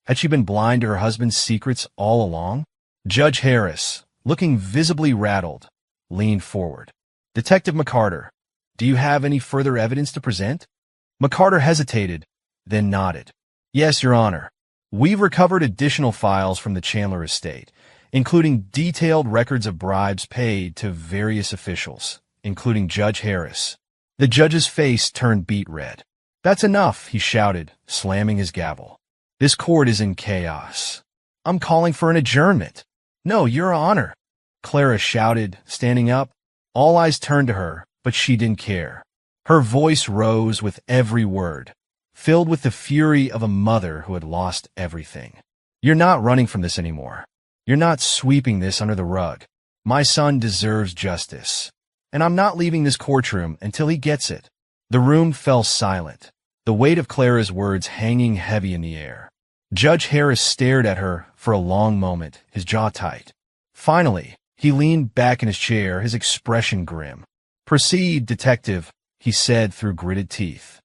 had she been blind to her husband's secrets all along? Judge Harris, looking visibly rattled, leaned forward. Detective McCarter, do you have any further evidence to present? McCarter hesitated, then nodded. Yes, Your Honor. We've recovered additional files from the Chandler estate, including detailed records of bribes paid to various officials, including Judge Harris. The judge's face turned beet red. That's enough, he shouted, slamming his gavel. This court is in chaos. I'm calling for an adjournment. No, Your Honor, Clara shouted, standing up. All eyes turned to her, but she didn't care. Her voice rose with every word, filled with the fury of a mother who had lost everything. You're not running from this anymore. You're not sweeping this under the rug. My son deserves justice, and I'm not leaving this courtroom until he gets it. The room fell silent, the weight of Clara's words hanging heavy in the air. Judge Harris stared at her for a long moment, his jaw tight. Finally, he leaned back in his chair, his expression grim. Proceed, detective, he said through gritted teeth.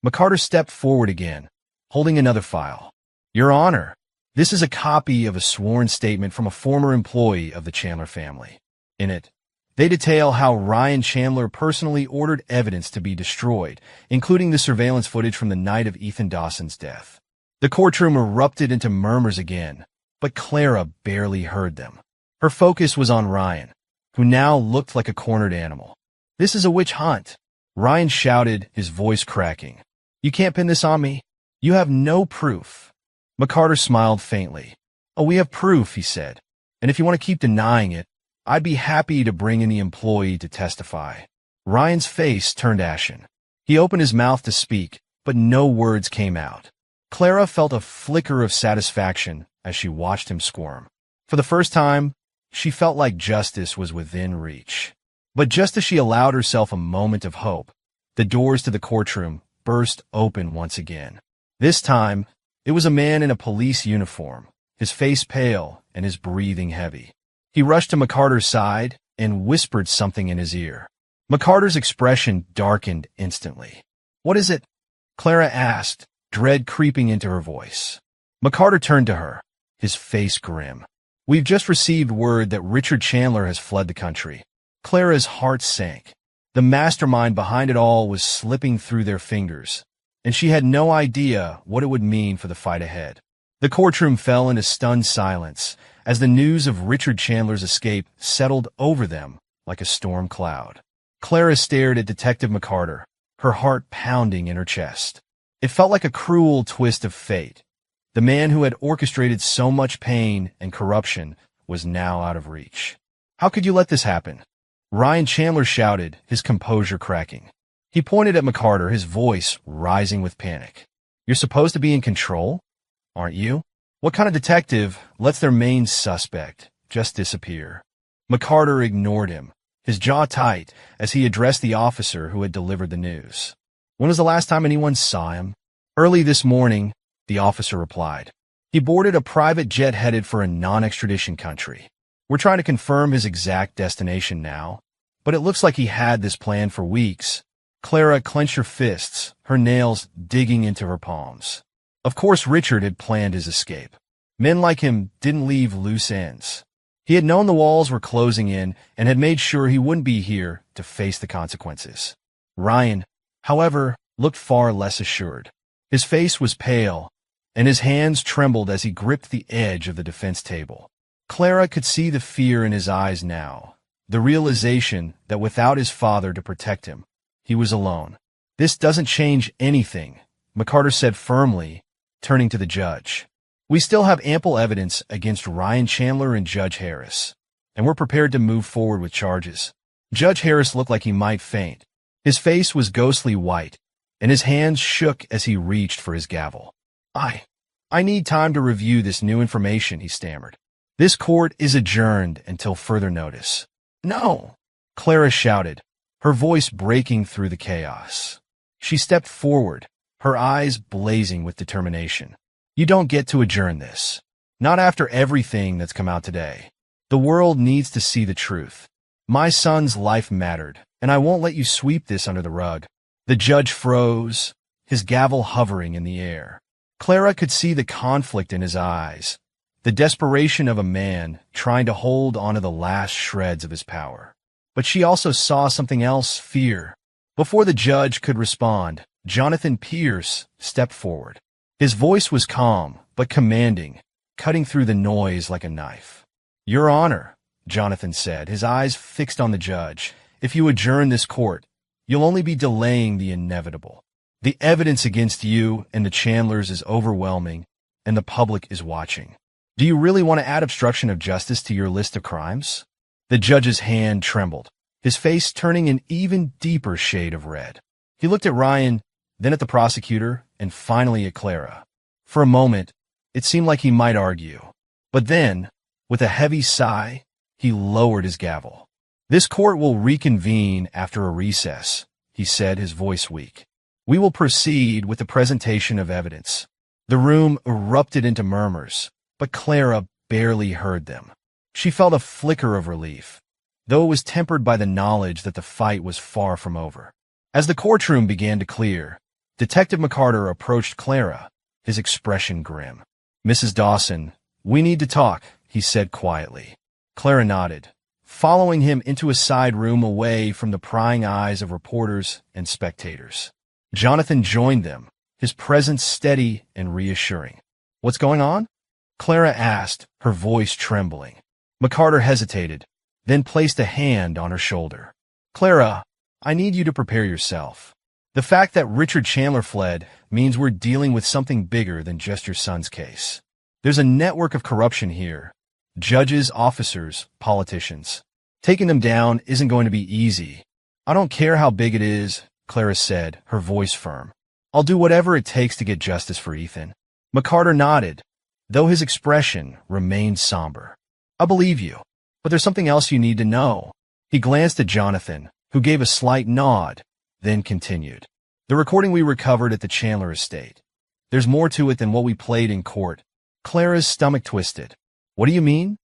McCarter stepped forward again, holding another file. Your Honor, this is a copy of a sworn statement from a former employee of the Chandler family. In it, they detail how Ryan Chandler personally ordered evidence to be destroyed, including the surveillance footage from the night of Ethan Dawson's death. The courtroom erupted into murmurs again, but Clara barely heard them. Her focus was on Ryan, who now looked like a cornered animal. This is a witch hunt, Ryan shouted, his voice cracking. You can't pin this on me. You have no proof. McCarter smiled faintly. Oh, we have proof, he said. And if you want to keep denying it, I'd be happy to bring in the employee to testify. Ryan's face turned ashen. He opened his mouth to speak, but no words came out. Clara felt a flicker of satisfaction as she watched him squirm. For the first time, she felt like justice was within reach. But just as she allowed herself a moment of hope, the doors to the courtroom burst open once again. This time, it was a man in a police uniform, his face pale and his breathing heavy. He rushed to McCarter's side and whispered something in his ear. McCarter's expression darkened instantly. What is it? Clara asked, dread creeping into her voice. McCarter turned to her, his face grim. We've just received word that Richard Chandler has fled the country. Clara's heart sank. The mastermind behind it all was slipping through their fingers, and she had no idea what it would mean for the fight ahead. The courtroom fell into stunned silence as the news of Richard Chandler's escape settled over them like a storm cloud. Clara stared at Detective McCarter, her heart pounding in her chest. It felt like a cruel twist of fate. The man who had orchestrated so much pain and corruption was now out of reach. How could you let this happen? Ryan Chandler shouted, his composure cracking. He pointed at McCarter, his voice rising with panic. You're supposed to be in control, aren't you? What kind of detective lets their main suspect just disappear? McCarter ignored him, his jaw tight as he addressed the officer who had delivered the news. When was the last time anyone saw him? Early this morning, the officer replied. He boarded a private jet headed for a non-extradition country. We're trying to confirm his exact destination now, but it looks like he had this plan for weeks. Clara clenched her fists, her nails digging into her palms. Of course Richard had planned his escape. Men like him didn't leave loose ends. He had known the walls were closing in and had made sure he wouldn't be here to face the consequences. Ryan, however, looked far less assured. His face was pale, and his hands trembled as he gripped the edge of the defense table. Clara could see the fear in his eyes now, the realization that without his father to protect him, he was alone. This doesn't change anything, McCarter said firmly, turning to the judge. We still have ample evidence against Ryan Chandler and Judge Harris, and we're prepared to move forward with charges. Judge Harris looked like he might faint. His face was ghostly white, and his hands shook as he reached for his gavel. I need time to review this new information, he stammered. This court is adjourned until further notice. No, Clara shouted, her voice breaking through the chaos. She stepped forward, her eyes blazing with determination. You don't get to adjourn this. Not after everything that's come out today. The world needs to see the truth. My son's life mattered, and I won't let you sweep this under the rug. The judge froze, his gavel hovering in the air. Clara could see the conflict in his eyes, the desperation of a man trying to hold onto the last shreds of his power. But she also saw something else, fear. Before the judge could respond, Jonathan Pierce stepped forward. His voice was calm, but commanding, cutting through the noise like a knife. "Your Honor," Jonathan said, his eyes fixed on the judge, "if you adjourn this court, you'll only be delaying the inevitable. The evidence against you and the Chandlers is overwhelming, and the public is watching. Do you really want to add obstruction of justice to your list of crimes?" The judge's hand trembled, his face turning an even deeper shade of red. He looked at Ryan, then at the prosecutor, and finally at Clara. For a moment, it seemed like he might argue. But then, with a heavy sigh, he lowered his gavel. "This court will reconvene after a recess," he said, his voice weak. "We will proceed with the presentation of evidence." The room erupted into murmurs, but Clara barely heard them. She felt a flicker of relief, though it was tempered by the knowledge that the fight was far from over. As the courtroom began to clear, Detective McCarter approached Clara, his expression grim. "Mrs. Dawson, we need to talk," he said quietly. Clara nodded, following him into a side room away from the prying eyes of reporters and spectators. Jonathan joined them, his presence steady and reassuring. "What's going on?" Clara asked, her voice trembling. McCarter hesitated, then placed a hand on her shoulder. "Clara, I need you to prepare yourself. The fact that Richard Chandler fled means we're dealing with something bigger than just your son's case. There's a network of corruption here. Judges, officers, politicians. Taking them down isn't going to be easy. I don't care how big it is," Clara said, her voice firm. "I'll do whatever it takes to get justice for Ethan." McCarter nodded, though his expression remained somber. "I believe you, but there's something else you need to know." He glanced at Jonathan, who gave a slight nod, then continued. "The recording we recovered at the Chandler estate. There's more to it than what we played in court." Clara's stomach twisted. "What do you mean?"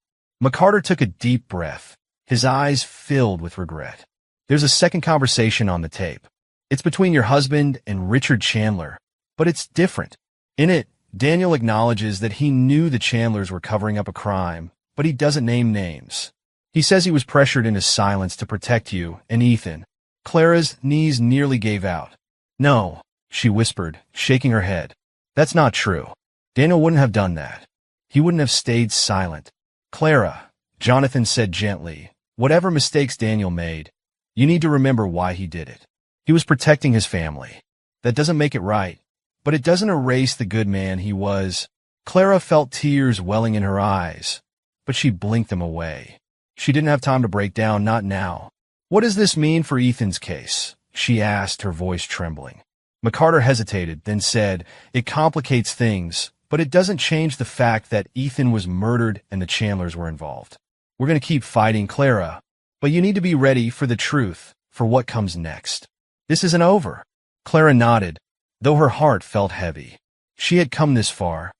McCarter took a deep breath, his eyes filled with regret. "There's a second conversation on the tape. It's between your husband and Richard Chandler, but it's different. In it, Daniel acknowledges that he knew the Chandlers were covering up a crime, but he doesn't name names. He says he was pressured into silence to protect you and Ethan." Clara's knees nearly gave out. "No," she whispered, shaking her head. "That's not true. Daniel wouldn't have done that. He wouldn't have stayed silent." "Clara," Jonathan said gently, "whatever mistakes Daniel made, you need to remember why he did it. He was protecting his family. That doesn't make it right, but it doesn't erase the good man he was." Clara felt tears welling in her eyes, but she blinked them away. She didn't have time to break down, not now. "What does this mean for Ethan's case?" she asked, her voice trembling. McCarter hesitated, then said, "It complicates things, but it doesn't change the fact that Ethan was murdered and the Chandlers were involved. We're going to keep fighting, Clara, but you need to be ready for the truth, for what comes next. This isn't over." Clara nodded, though her heart felt heavy. She had come this far,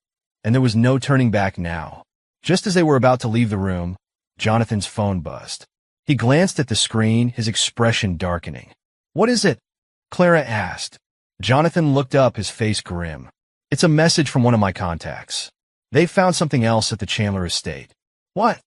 and there was no turning back now. Just as they were about to leave the room, Jonathan's phone buzzed. He glanced at the screen, his expression darkening. "What is it?" Clara asked. Jonathan looked up, his face grim. "It's a message from one of my contacts. They found something else at the Chandler estate." "What?"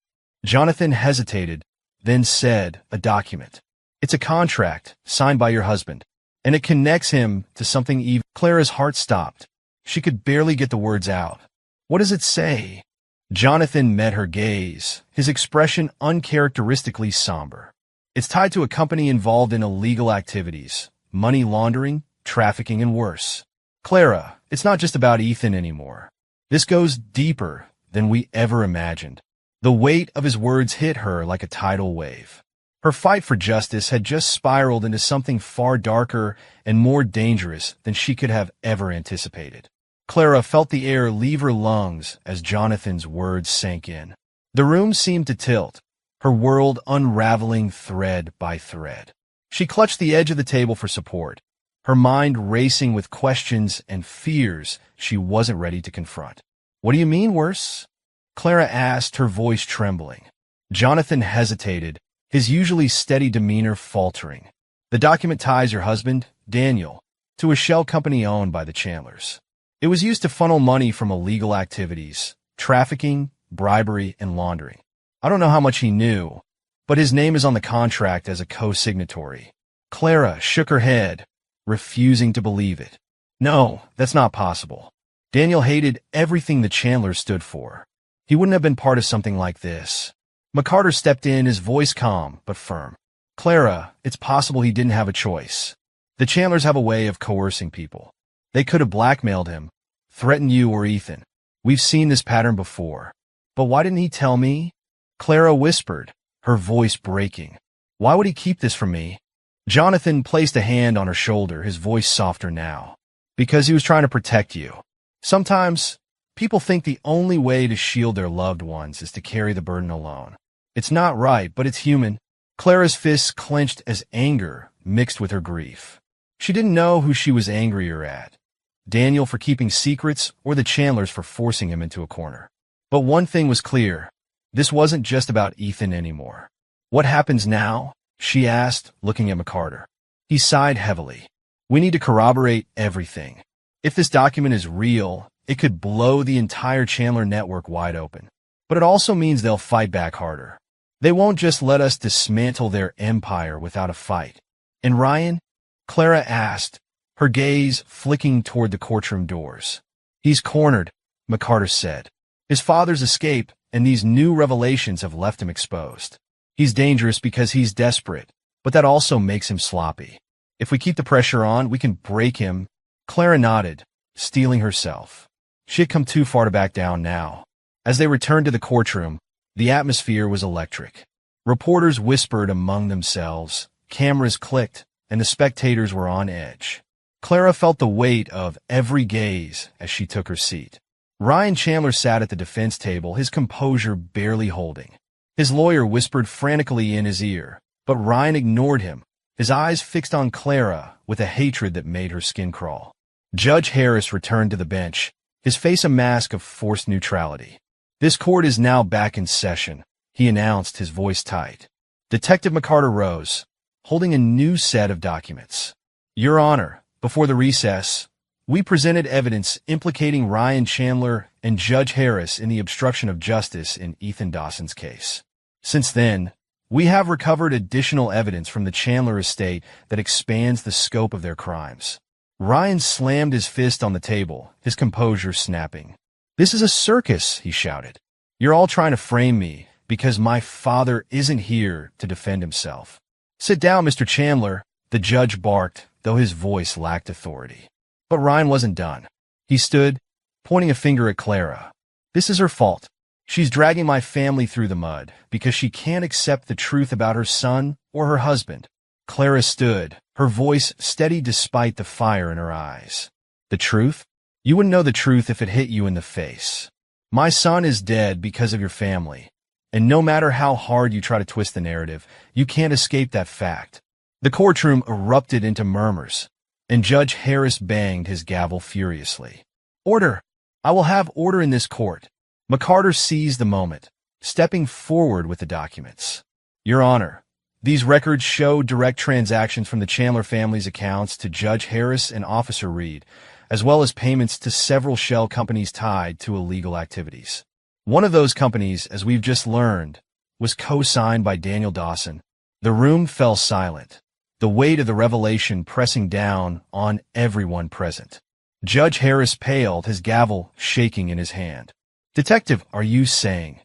Jonathan hesitated, then said, "A document. It's a contract signed by your husband, and it connects him to something evil." Clara's heart stopped. She could barely get the words out. "What does it say?" Jonathan met her gaze, his expression uncharacteristically somber. "It's tied to a company involved in illegal activities, money laundering, trafficking, and worse. Clara, it's not just about Ethan anymore. This goes deeper than we ever imagined." The weight of his words hit her like a tidal wave. Her fight for justice had just spiraled into something far darker and more dangerous than she could have ever anticipated. Clara felt the air leave her lungs as Jonathan's words sank in. The room seemed to tilt, her world unraveling thread by thread. She clutched the edge of the table for support, her mind racing with questions and fears she wasn't ready to confront. "What do you mean, worse?" Clara asked, her voice trembling. Jonathan hesitated, his usually steady demeanor faltering. The document ties your husband, Daniel, to a shell company owned by the Chandlers. It was used to funnel money from illegal activities, trafficking, bribery, and laundering. I don't know how much he knew, but his name is on the contract as a co-signatory. Clara shook her head, refusing to believe it. No, that's not possible. Daniel hated everything the Chandlers stood for. He wouldn't have been part of something like this. McCarter stepped in, his voice calm but firm. Clara, it's possible he didn't have a choice. The Chandlers have a way of coercing people. They could have blackmailed him, threatened you or Ethan. We've seen this pattern before. But why didn't he tell me? Clara whispered, her voice breaking. Why would he keep this from me? Jonathan placed a hand on her shoulder, his voice softer now. Because he was trying to protect you. Sometimes, people think the only way to shield their loved ones is to carry the burden alone. It's not right, but it's human. Clara's fists clenched as anger mixed with her grief. She didn't know who she was angrier at. Daniel for keeping secrets or the Chandlers for forcing him into a corner. But one thing was clear. This wasn't just about Ethan anymore. What happens now? She asked, looking at McCarter. He sighed heavily. We need to corroborate everything. If this document is real, it could blow the entire Chandler network wide open. But it also means they'll fight back harder. They won't just let us dismantle their empire without a fight. And Ryan? Clara asked, her gaze flicking toward the courtroom doors. He's cornered, McCarter said. His father's escaped, and these new revelations have left him exposed. He's dangerous because he's desperate, but that also makes him sloppy. If we keep the pressure on, we can break him. Clara nodded, steeling herself. She had come too far to back down now. As they returned to the courtroom, the atmosphere was electric. Reporters whispered among themselves, cameras clicked, and the spectators were on edge. Clara felt the weight of every gaze as she took her seat. Ryan Chandler sat at the defense table, his composure barely holding. His lawyer whispered frantically in his ear, but Ryan ignored him, his eyes fixed on Clara with a hatred that made her skin crawl. Judge Harris returned to the bench, his face a mask of forced neutrality. This court is now back in session, he announced, his voice tight. Detective McCarter rose, holding a new set of documents. Your Honor, before the recess, we presented evidence implicating Ryan Chandler and Judge Harris in the obstruction of justice in Ethan Dawson's case. Since then, we have recovered additional evidence from the Chandler estate that expands the scope of their crimes. Ryan slammed his fist on the table, his composure snapping. This is a circus, he shouted. You're all trying to frame me because my father isn't here to defend himself. Sit down, Mr. Chandler, the judge barked, though his voice lacked authority. But Ryan wasn't done. He stood, pointing a finger at Clara. This is her fault. She's dragging my family through the mud because she can't accept the truth about her son or her husband. Clara stood, her voice steady despite the fire in her eyes. The truth? You wouldn't know the truth if it hit you in the face. My son is dead because of your family, and no matter how hard you try to twist the narrative, you can't escape that fact. The courtroom erupted into murmurs, and Judge Harris banged his gavel furiously. Order! I will have order in this court. McCarter seized the moment, stepping forward with the documents. Your Honor, these records show direct transactions from the Chandler family's accounts to Judge Harris and Officer Reed, as well as payments to several shell companies tied to illegal activities. One of those companies, as we've just learned, was co-signed by Daniel Dawson. The room fell silent, the weight of the revelation pressing down on everyone present. Judge Harris paled, his gavel shaking in his hand. Detective, are you saying?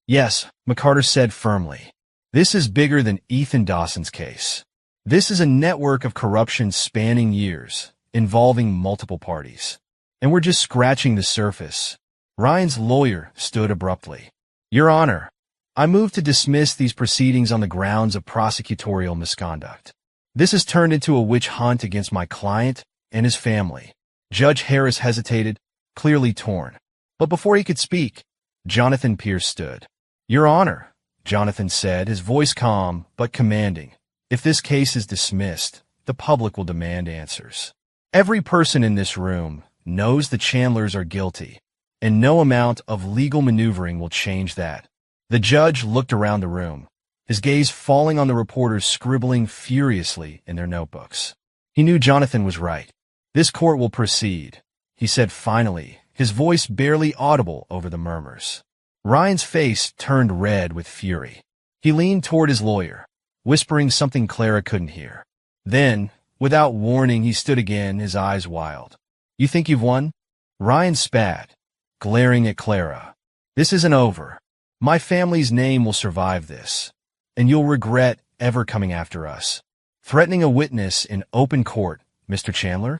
Yes, McCarter said firmly. This is bigger than Ethan Dawson's case. This is a network of corruption spanning years, involving multiple parties. And we're just scratching the surface. Ryan's lawyer stood abruptly. Your Honor, I move to dismiss these proceedings on the grounds of prosecutorial misconduct. This has turned into a witch hunt against my client and his family. Judge Harris hesitated, clearly torn. But before he could speak, Jonathan Pierce stood. Your Honor, Jonathan said, his voice calm but commanding. If this case is dismissed, the public will demand answers. Every person in this room knows the Chandlers are guilty, and no amount of legal maneuvering will change that. The judge looked around the room, his gaze falling on the reporters scribbling furiously in their notebooks. He knew Jonathan was right. "This court will proceed," he said finally, his voice barely audible over the murmurs. Ryan's face turned red with fury. He leaned toward his lawyer, whispering something Clara couldn't hear. Then, without warning, he stood again, his eyes wild. "You think you've won?" Ryan spat, glaring at Clara. "This isn't over. My family's name will survive this, and you'll regret ever coming after us. Threatening a witness in open court, Mr. Chandler?"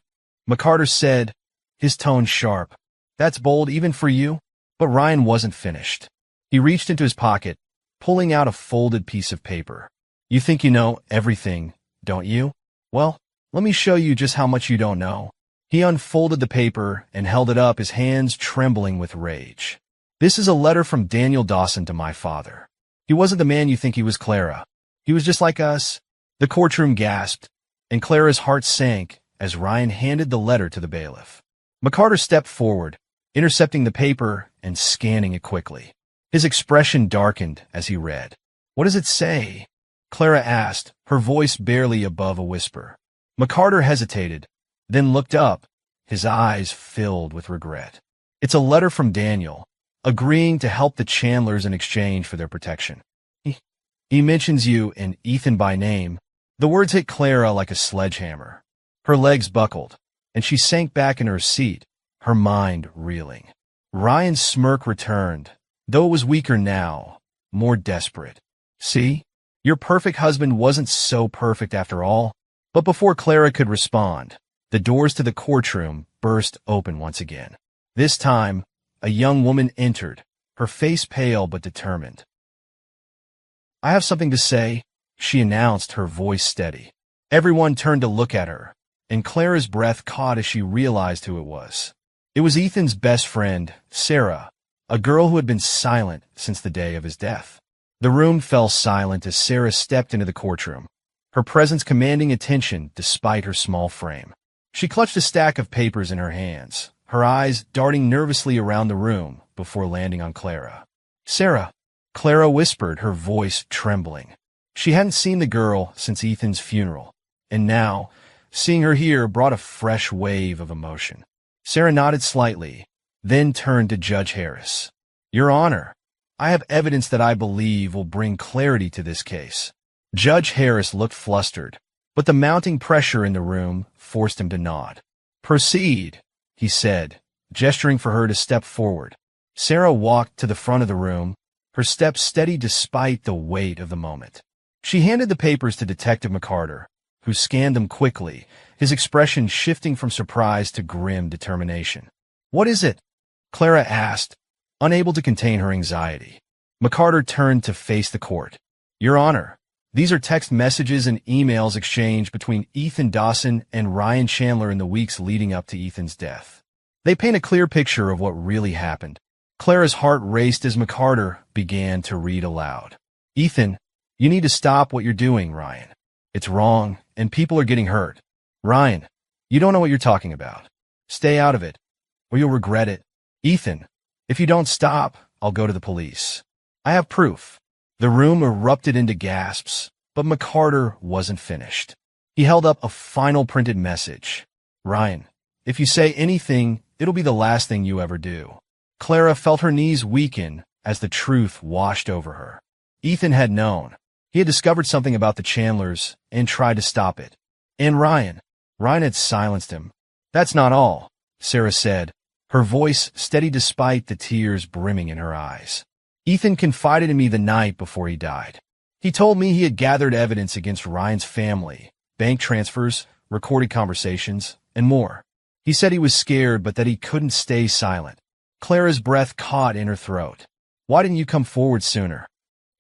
McCarter said, his tone sharp. "That's bold even for you." But Ryan wasn't finished. He reached into his pocket, pulling out a folded piece of paper. "You think you know everything, don't you? Well, let me show you just how much you don't know." He unfolded the paper and held it up, his hands trembling with rage. "This is a letter from Daniel Dawson to my father. He wasn't the man you think he was, Clara. He was just like us." The courtroom gasped, and Clara's heart sank as Ryan handed the letter to the bailiff. McCarter stepped forward, intercepting the paper and scanning it quickly. His expression darkened as he read. "What does it say?" Clara asked, her voice barely above a whisper. McCarter hesitated, then looked up, his eyes filled with regret. "It's a letter from Daniel, agreeing to help the Chandlers in exchange for their protection. He mentions you and Ethan by name." The words hit Clara like a sledgehammer. Her legs buckled, and she sank back in her seat, her mind reeling. Ryan's smirk returned, though it was weaker now, more desperate. "See? Your perfect husband wasn't so perfect after all." But before Clara could respond, the doors to the courtroom burst open once again. This time, a young woman entered, her face pale but determined. "I have something to say," she announced, her voice steady. Everyone turned to look at her, and Clara's breath caught as she realized who it was. It was Ethan's best friend, Sarah, a girl who had been silent since the day of his death. The room fell silent as Sarah stepped into the courtroom, her presence commanding attention despite her small frame. She clutched a stack of papers in her hands, her eyes darting nervously around the room before landing on Clara. "Sarah," Clara whispered, her voice trembling. She hadn't seen the girl since Ethan's funeral, and now, seeing her here brought a fresh wave of emotion. Sarah nodded slightly, then turned to Judge Harris. "Your Honor, I have evidence that I believe will bring clarity to this case." Judge Harris looked flustered, but the mounting pressure in the room forced him to nod. "Proceed," he said, gesturing for her to step forward. Sarah walked to the front of the room, her steps steady despite the weight of the moment. She handed the papers to Detective McCarter, who scanned them quickly, his expression shifting from surprise to grim determination. "What is it?" Clara asked, unable to contain her anxiety. McCarter turned to face the court. "Your Honor, these are text messages and emails exchanged between Ethan Dawson and Ryan Chandler in the weeks leading up to Ethan's death. They paint a clear picture of what really happened." Clara's heart raced as McCarter began to read aloud. "Ethan, you need to stop what you're doing, Ryan. It's wrong, and people are getting hurt. Ryan, you don't know what you're talking about. Stay out of it, or you'll regret it. Ethan, if you don't stop, I'll go to the police. I have proof." The room erupted into gasps, but McCarter wasn't finished. He held up a final printed message. "Ryan, if you say anything, it'll be the last thing you ever do." Clara felt her knees weaken as the truth washed over her. Ethan had known. He had discovered something about the Chandlers and tried to stop it. And Ryan had silenced him. "That's not all," Sarah said, her voice steady despite the tears brimming in her eyes. "Ethan confided in me the night before he died. He told me he had gathered evidence against Ryan's family, bank transfers, recorded conversations, and more. He said he was scared but that he couldn't stay silent." Clara's breath caught in her throat. "Why didn't you come forward sooner?"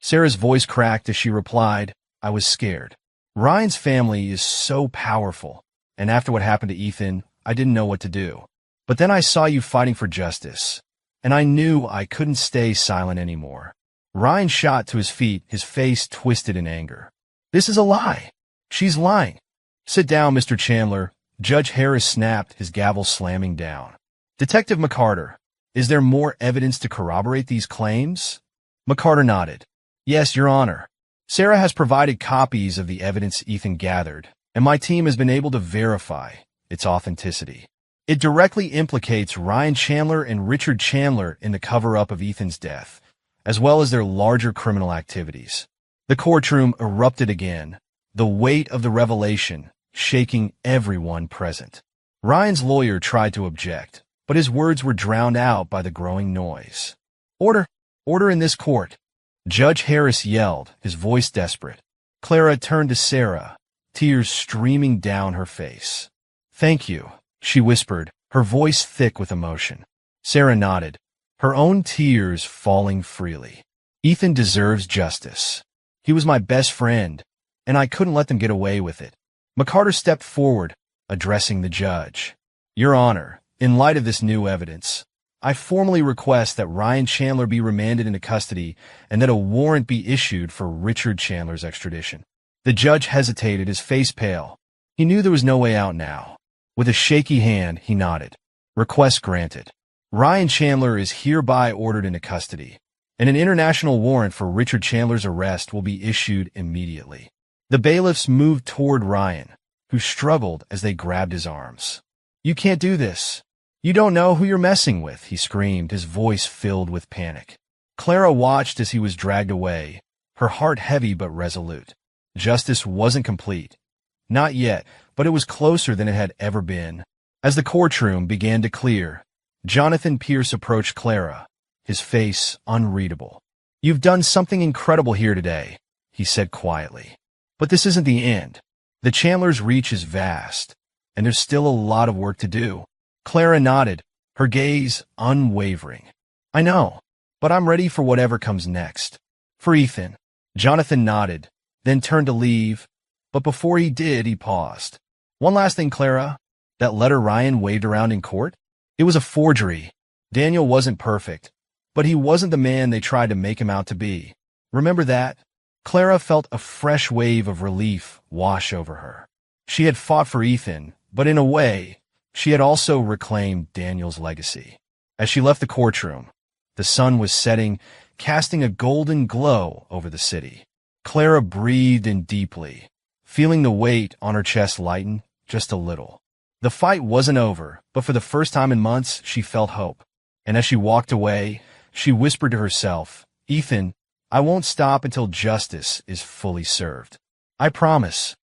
Sarah's voice cracked as she replied, "I was scared. Ryan's family is so powerful, and after what happened to Ethan, I didn't know what to do. But then I saw you fighting for justice, and I knew I couldn't stay silent anymore." Ryan shot to his feet, his face twisted in anger. "This is a lie. She's lying." "Sit down, Mr. Chandler," Judge Harris snapped, his gavel slamming down. "Detective McCarter, is there more evidence to corroborate these claims?" McCarter nodded. "Yes, Your Honor. Sarah has provided copies of the evidence Ethan gathered, and my team has been able to verify its authenticity. It directly implicates Ryan Chandler and Richard Chandler in the cover-up of Ethan's death, as well as their larger criminal activities. The courtroom erupted again, the weight of the revelation shaking everyone present. Ryan's lawyer tried to object, but his words were drowned out by the growing noise. "Order! Order in this court!" Judge Harris yelled, his voice desperate. Clara turned to Sarah, tears streaming down her face. "Thank you," she whispered, her voice thick with emotion. Sarah nodded, her own tears falling freely. "Ethan deserves justice. He was my best friend, and I couldn't let them get away with it." McCarter stepped forward, addressing the judge. "Your Honor, in light of this new evidence, I formally request that Ryan Chandler be remanded into custody and that a warrant be issued for Richard Chandler's extradition." The judge hesitated, his face pale. He knew there was no way out now. With a shaky hand, he nodded. "Request granted. Ryan Chandler is hereby ordered into custody, and an international warrant for Richard Chandler's arrest will be issued immediately." The bailiffs moved toward Ryan, who struggled as they grabbed his arms. "You can't do this. You don't know who you're messing with," he screamed, his voice filled with panic. Clara watched as he was dragged away, her heart heavy but resolute. Justice wasn't complete. Not yet, but it was closer than it had ever been. As the courtroom began to clear, Jonathan Pierce approached Clara, his face unreadable. "You've done something incredible here today," he said quietly. "But this isn't the end. The Chandler's reach is vast, and there's still a lot of work to do." Clara nodded, her gaze unwavering. "I know, but I'm ready for whatever comes next." "For Ethan." Jonathan nodded, then turned to leave, but before he did, he paused. "One last thing, Clara. That letter Ryan waved around in court? It was a forgery. Daniel wasn't perfect, but he wasn't the man they tried to make him out to be. Remember that?" Clara felt a fresh wave of relief wash over her. She had fought for Ethan, but in a way, she had also reclaimed Daniel's legacy. As she left the courtroom, the sun was setting, casting a golden glow over the city. Clara breathed in deeply, feeling the weight on her chest lighten just a little. The fight wasn't over, but for the first time in months, she felt hope. And as she walked away, she whispered to herself, "Ethan, I won't stop until justice is fully served. I promise."